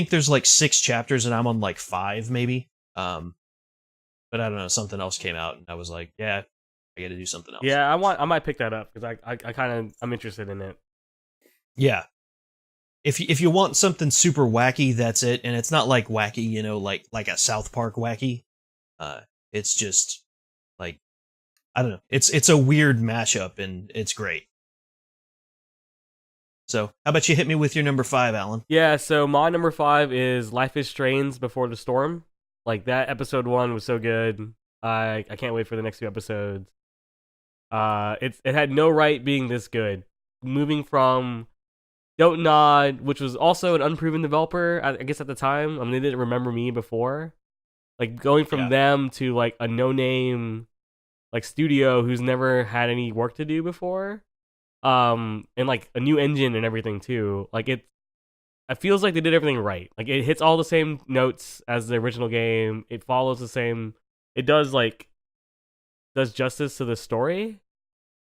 there's like 6 chapters and I'm on like 5 maybe. But I don't know, something else came out and I was like, yeah, I got to do something else. Yeah, I might pick that up because I'm interested in it. Yeah. If you want something super wacky, that's it, and it's not like wacky, like a South Park wacky. It's just like, I don't know. It's a weird mashup and it's great. So, how about you hit me with your number 5, Alan? Yeah, so my number 5 is Life is Strange Before the Storm. Like, that episode 1 was so good. I can't wait for the next 2 episodes. It had no right being this good. Moving from Don't Nod, which was also an unproven developer, I guess at the time. I mean, they didn't remember me before. Like, going from them to, like, a no-name, like, studio who's never had any work to do before. And, like, a new engine and everything, too. Like, it feels like they did everything right. Like, it hits all the same notes as the original game. It follows the same... It does justice to the story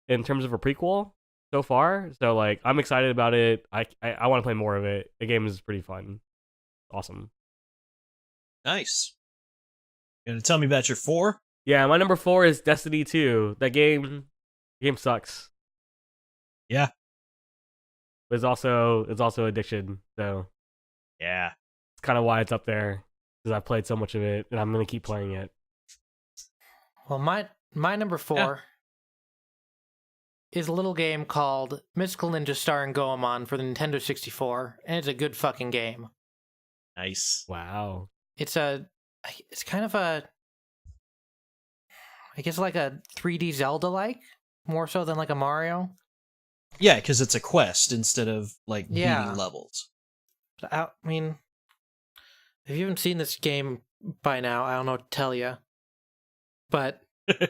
in terms of a prequel so far. So, like, I'm excited about it. I want to play more of it. The game is pretty fun. Awesome. Nice. You gonna tell me about your 4? Yeah, my number 4 is Destiny 2. That game sucks. Yeah. But it's also addiction, so yeah, it's kind of why it's up there, because I've played so much of it, and I'm gonna keep playing it. Well, my number 4 is a little game called Mystical Ninja Starring Goemon for the Nintendo 64, and it's a good fucking game. Nice. Wow. It's kind of a, I guess, like a 3D Zelda-like, more so than like a Mario. Yeah, because it's a quest instead of like beating levels. But I mean, if you haven't seen this game by now, I don't know what to tell you. But I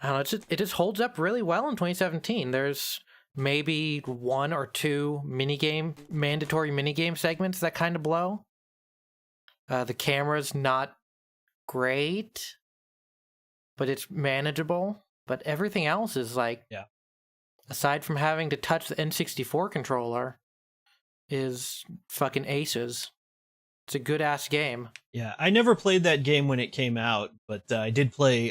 don't know, it just holds up really well in 2017. There's maybe 1 or 2 mandatory minigame segments that kind of blow. The camera's not great, but it's manageable. But everything else is like, Yeah. aside from having to touch the N64 controller, is fucking aces. It's a good ass game. Yeah, I never played that game when it came out, but I did play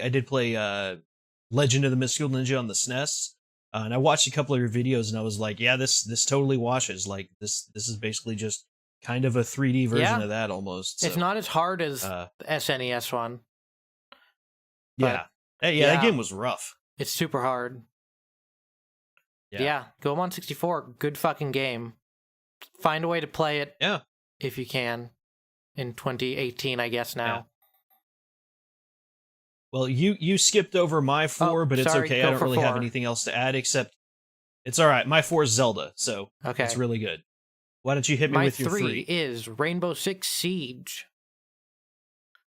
Legend of the Mystical Ninja on the SNES. And I watched a couple of your videos, and I was like, "Yeah, this totally washes. Like this is basically just kind of a 3D version of that almost." So, it's not as hard as the SNES one. Yeah, that game was rough. It's super hard. Yeah. Go on 64. Good fucking game. Find a way to play it. Yeah, if you can, in 2018, I guess now. Yeah. Well, you skipped over my 4, but it's sorry, okay. go I don't for really have 4. anything else to add except it's all right. My 4 is Zelda, so Okay. it's really good. Why don't you hit me My with your 3? is Rainbow Six Siege,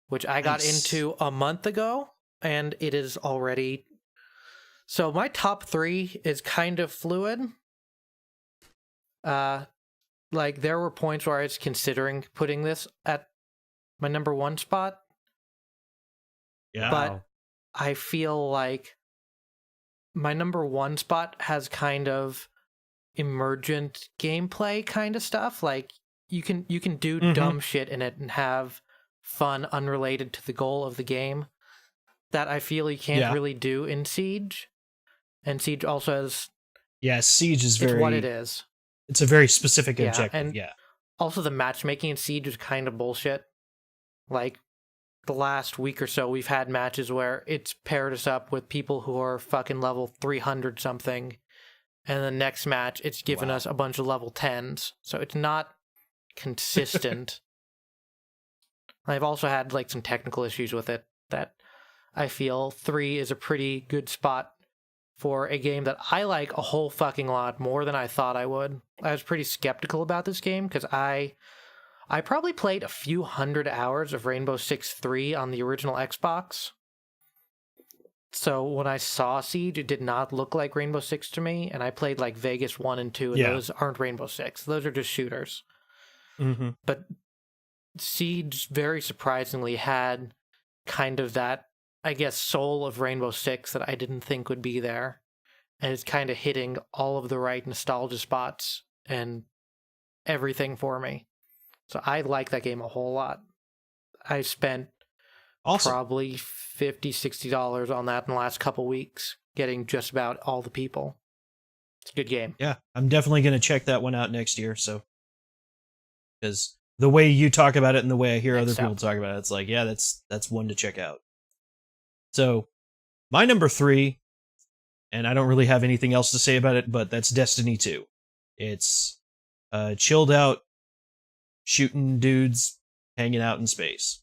which I got Nice. into a month ago, and it is already... So my top 3 is kind of fluid. Like, there were points where I was considering putting this at my number 1 spot, Yeah. but I feel like my number 1 spot has kind of emergent gameplay kind of stuff. Like, you can do dumb shit in it and have fun unrelated to the goal of the game that I feel you can't really do in Siege. And Siege also has... Yeah, Siege is it's what it is. It's a very specific Yeah, objective, and also the matchmaking in Siege is kind of bullshit. Like, the last week or so, we've had matches where it's paired us up with people who are fucking level 300 something, and the next match, it's given us a bunch of level 10s. So it's not consistent. I've also had, like, some technical issues with it that I feel 3 is a pretty good spot for a game that I like a whole fucking lot more than I thought I would. I was pretty skeptical about this game because I probably played a few hundred hours of Rainbow Six 3 on the original Xbox. So when I saw Siege, it did not look like Rainbow Six to me, and I played like Vegas 1 and 2, and those aren't Rainbow Six. Those are just shooters. But Siege, very surprisingly, had kind of that, I guess, soul of Rainbow Six that I didn't think would be there. And it's kind of hitting all of the right nostalgia spots and everything for me. So I like that game a whole lot. I spent probably $50, $60 on that in the last couple weeks, getting just about all the people. It's a good game. Yeah, I'm definitely going to check that one out next year, so... Because the way you talk about it and the way I hear other people talk about it, it's like, yeah, that's one to check out. So, my number 3, and I don't really have anything else to say about it, but that's Destiny 2. It's chilled out, shooting dudes, hanging out in space.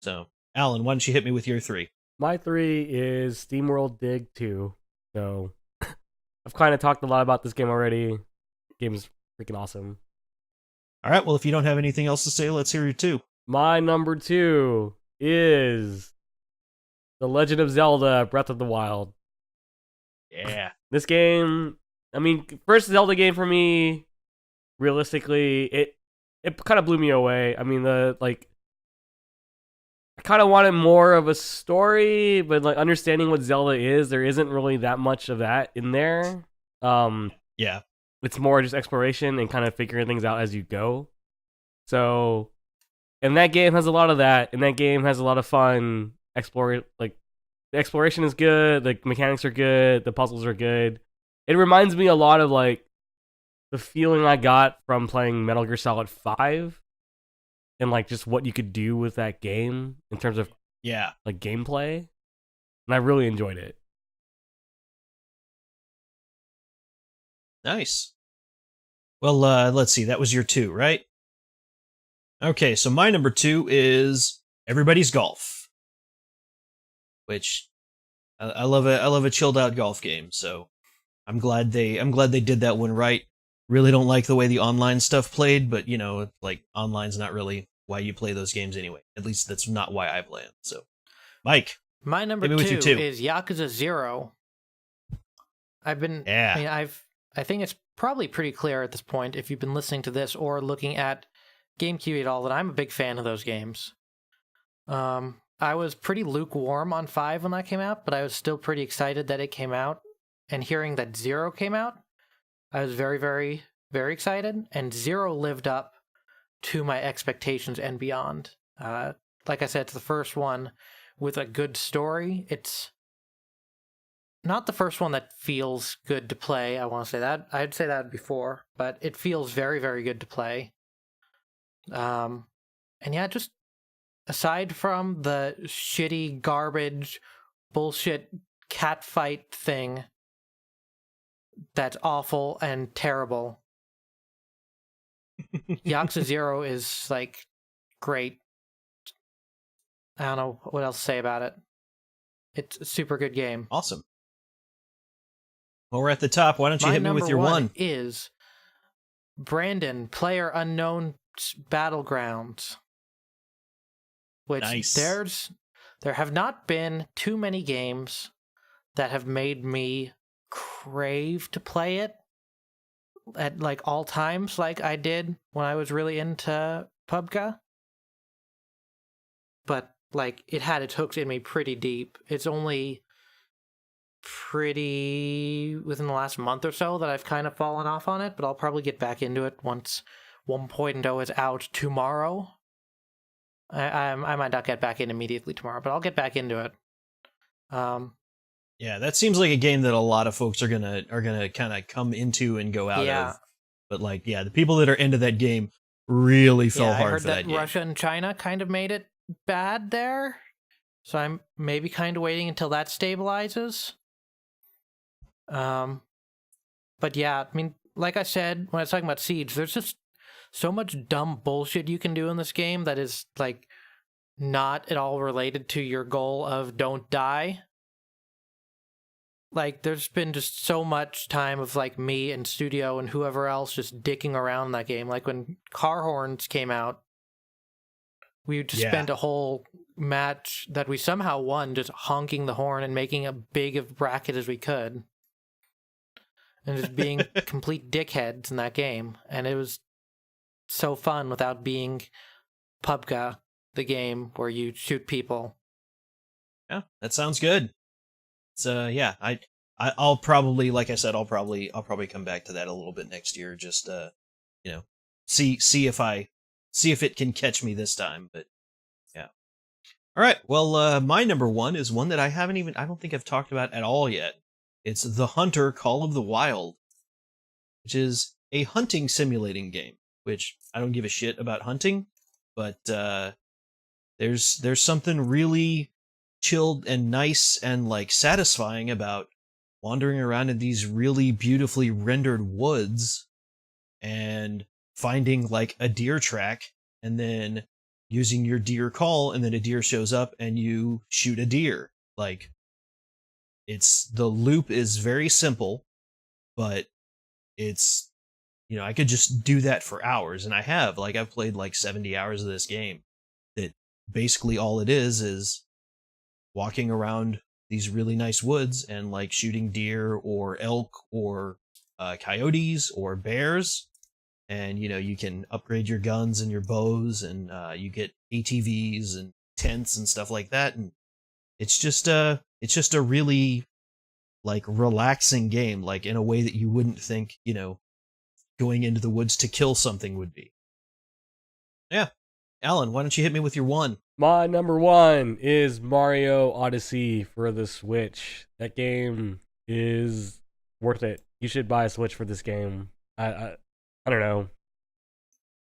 So, Alan, why don't you hit me with your 3? My 3 is SteamWorld Dig 2. So, I've kind of talked a lot about this game already. Game is freaking awesome. All right, well, if you don't have anything else to say, let's hear your 2. My number 2 is The Legend of Zelda Breath of the Wild. Yeah. This game, I mean, first Zelda game for me, realistically, it kind of blew me away. I mean, I kind of wanted more of a story, but like understanding what Zelda is, there isn't really that much of that in there. Yeah. It's more just exploration and kind of figuring things out as you go. So, and that game has a lot of that, and that game has a lot of fun. The exploration is good, the mechanics are good, the puzzles are good. It reminds me a lot of like the feeling I got from playing Metal Gear Solid 5 and like just what you could do with that game in terms of like gameplay. And I really enjoyed it. Nice. Well, let's see. That was your 2, right? Okay, so my number 2 is Everybody's Golf, which I love a chilled out golf game. So I'm glad they did that one right. Really don't like the way the online stuff played, but you know, like online's not really why you play those games anyway. At least that's not why I play them. So, Mike, my number 2 is Yakuza 0. I think it's probably pretty clear at this point, if you've been listening to this or looking at Game Kiwi at all, that I'm a big fan of those games. I was pretty lukewarm on 5 when that came out, but I was still pretty excited that it came out. And hearing that 0 came out, I was very, very, very excited. And 0 lived up to my expectations and beyond. Like I said, it's the first one with a good story. It's not the first one that feels good to play. I want to say that. I'd say that before, but it feels very, very good to play. And yeah, just aside from the shitty, garbage, bullshit cat fight thing that's awful and terrible, Yakuza 0 is, like, great. I don't know what else to say about it. It's a super good game. Awesome. Well, we're at the top. Why don't you hit me with your My number one? one is Brandon, Player Unknown Battlegrounds. Which Nice. there have not been too many games that have made me crave to play it at, like, all times, like I did when I was really into PUBG. But, like, it had its hooks in me pretty deep. It's only pretty within the last month or so that I've kind of fallen off on it, but I'll probably get back into it once 1.0 is out tomorrow. I might not get back in immediately tomorrow, but I'll get back into it. Yeah, that seems like a game that a lot of folks are gonna kind of come into and go out Yeah. of. But, like, yeah, the people that are into that game really fell I hard heard for that that game. Russia and China kind of made it bad there, so I'm maybe kind of waiting until that stabilizes. But yeah, I mean, like I said when I was talking about Siege, there's just so much dumb bullshit you can do in this game that is, like, not at all related to your goal of don't die. Like, there's been just so much time of, like, me and Studio and whoever else just dicking around that game. Like, when Car Horns came out, we just Yeah. spent a whole match that we somehow won just honking the horn and making a big of bracket as we could. And just being complete dickheads in that game. And it was so fun without being PUBG, the game where you shoot people. Yeah, that sounds good. So yeah, I'll probably, like I said, I'll probably come back to that a little bit next year. Just you know, see if it can catch me this time. But yeah. All right. Well, my number one is one that I don't think I've talked about at all yet. It's The Hunter: Call of the Wild, which is a hunting simulating game. Which I don't give a shit about hunting, but there's something really chilled and nice and, like, satisfying about wandering around in these really beautifully rendered woods and finding, like, a deer track and then using your deer call, and then a deer shows up and you shoot a deer. Like, the loop is very simple, but it's, I could just do that for hours, and I've played like 70 hours of this game. That basically all it is walking around these really nice woods and, like, shooting deer or elk or coyotes or bears. And, you can upgrade your guns and your bows, and you get ATVs and tents and stuff like that. And it's just a really, like, relaxing game, like, in a way that you wouldn't think, going into the woods to kill something would be. Yeah. Alan, why don't you hit me with your one? My number one is Mario Odyssey for the Switch. That game is worth it. You should buy a Switch for this game. I don't know.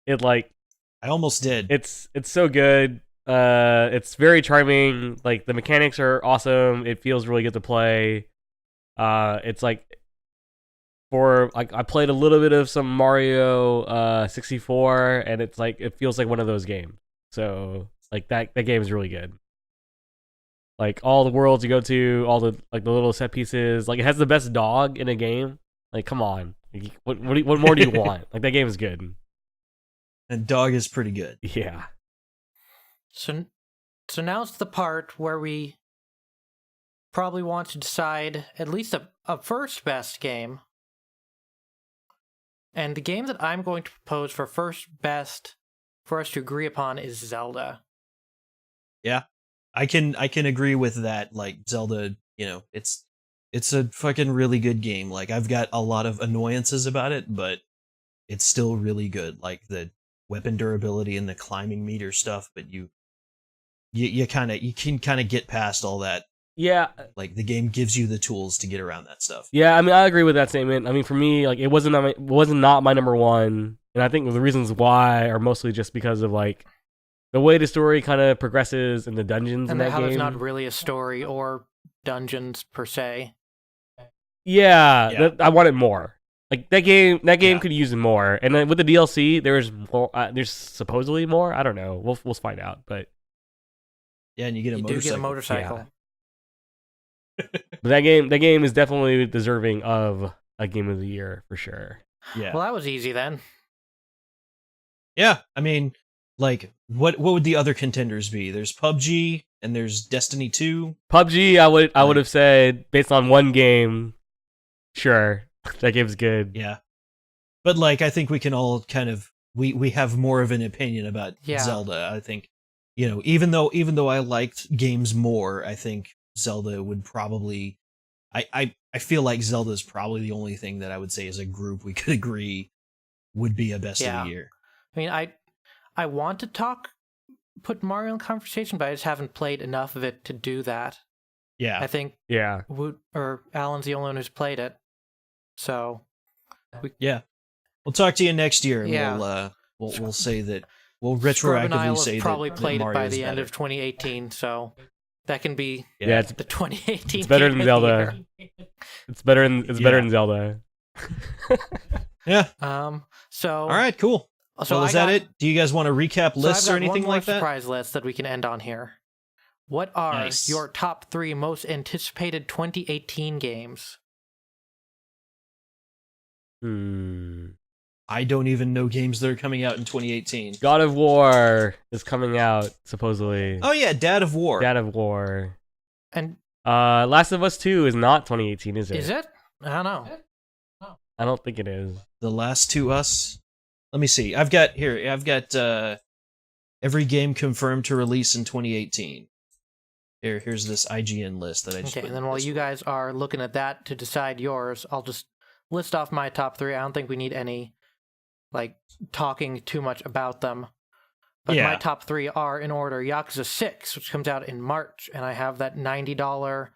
I almost did. It's so good. It's very charming. Like, the mechanics are awesome. It feels really good to play. It's like, I played a little bit of some Mario 64, and it's like, it feels like one of those games. So, like, that game is really good. Like, all the worlds you go to, all the, like, the little set pieces. Like, it has the best dog in a game. Like, come on. What more do you want? Like, that game is good. And dog is pretty good. Yeah. So now's the part where we probably want to decide at least a first best game. And the game that I'm going to propose for first best for us to agree upon is Zelda. Yeah. I can agree with that. Like Zelda, it's a fucking really good game. Like I've got a lot of annoyances about it, but it's still really good. Like the weapon durability and the climbing meter stuff, but you can kind of get past all that. Yeah. Like the game gives you the tools to get around that stuff. Yeah, I mean, I agree with that statement. I mean, for me, like, it wasn't not my number one, and I think the reasons why are mostly just because of like the way the story kind of progresses in the dungeons in And that how game. there's not really a story or dungeons per se. Yeah. I wanted more. Like that game Yeah. could use more, and then with the DLC, there's more. There's supposedly more. I don't know. We'll find out, but Yeah, and you get a motorcycle. Do get a motorcycle. Yeah. But that game is definitely deserving of a game of the year for sure. Yeah. Well, that was easy then. Yeah, I mean, like, what would the other contenders be? There's PUBG and there's Destiny 2. PUBG, I would have said based on one game, sure, that game's good. Yeah, but like, I think we can all kind of we have more of an opinion about Zelda. I think, even though I liked games more, I think Zelda would probably. I feel like Zelda is probably the only thing that I would say as a group we could agree would be a best of the year. I mean, I want to put Mario in conversation, but I just haven't played enough of it to do that. Yeah. I think Alan's the only one who's played it. So We'll talk to you next year, and we'll say that we'll retroactively say probably that played it by the better. end of 2018. So that can be the 2018. It's better than Zelda. It's better than Zelda. Yeah. So all right, cool. So is that it? Do you guys want to recap lists or anything like that? Surprise list that we can end on here. What are your top 3 most anticipated 2018 games? I don't even know games that are coming out in 2018. God of War is coming out supposedly. Oh yeah, Dad of War. And Last of Us 2 is not 2018, is it? Is it? I don't know. I don't think it is. The Last to Us. Let me see. I've got every game confirmed to release in 2018. Here's this IGN list that I just. Okay, and then while you guys are looking at that to decide yours, I'll just list off my top 3. I don't think we need any talking too much about them. But my top 3 are in order: Yakuza 6, which comes out in March, and I have that $90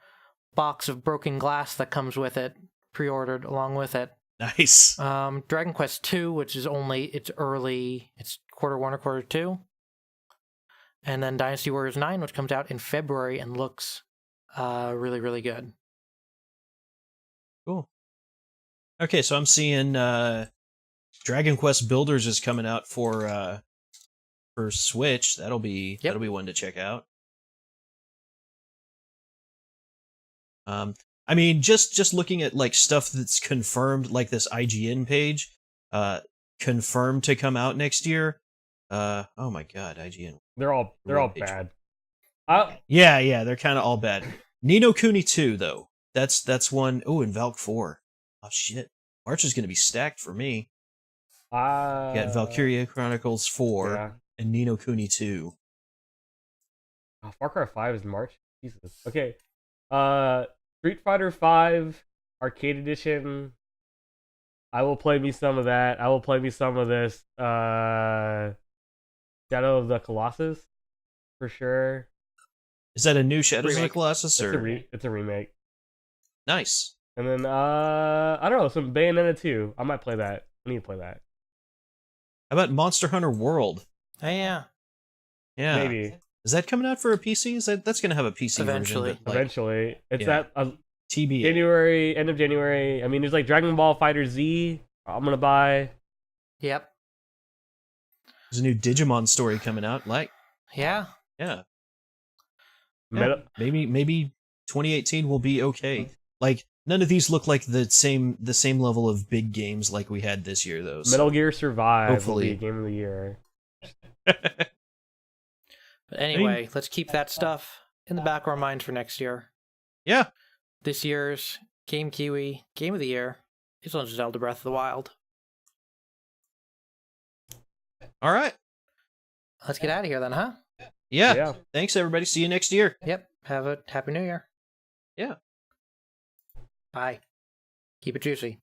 box of broken glass that comes with it, pre-ordered along with it. Nice. Dragon Quest 2, which is it's early, it's quarter 1 or quarter 2. And then Dynasty Warriors 9, which comes out in February and looks really, really good. Cool. Okay, so I'm seeing Dragon Quest Builders is coming out for Switch. That'll be one to check out. I mean, just looking at stuff that's confirmed, like this IGN page, confirmed to come out next year. Oh my god, IGN. They're all bad. Yeah, they're kind of all bad. Ni no Kuni 2 though. That's one. Oh, and Valk 4. Oh shit. March is going to be stacked for me. You got Valkyria Chronicles 4 and Ni no Kuni 2. Oh, Far Cry 5 is March. Jesus. Okay. Street Fighter 5 Arcade Edition. I will play me some of that. I will play me some of this Shadow of the Colossus for sure. Is that a new Shadows of the Colossus? It's a remake. Nice. And then I don't know, some Bayonetta 2. I might play that. I need to play that. How about Monster Hunter World? Oh, yeah. Yeah. Maybe. Is that coming out for a PC? That's going to have a PC eventually. version. Eventually. It's at TBA. End of January. I mean, there's Dragon Ball Fighter Z. I'm going to buy. Yep. There's a new Digimon story coming out. Yeah. Maybe 2018 will be okay. None of these look like the same level of big games like we had this year, though. So Metal Gear Survive hopefully will be Game of the Year. But anyway, let's keep that stuff in the back of our minds for next year. Yeah. This year's Game Kiwi Game of the Year is on Zelda Breath of the Wild. All right. Let's get out of here then, huh? Yeah. Yeah. Thanks, everybody. See you next year. Yep. Have a happy new year. Yeah. Bye. Keep it juicy.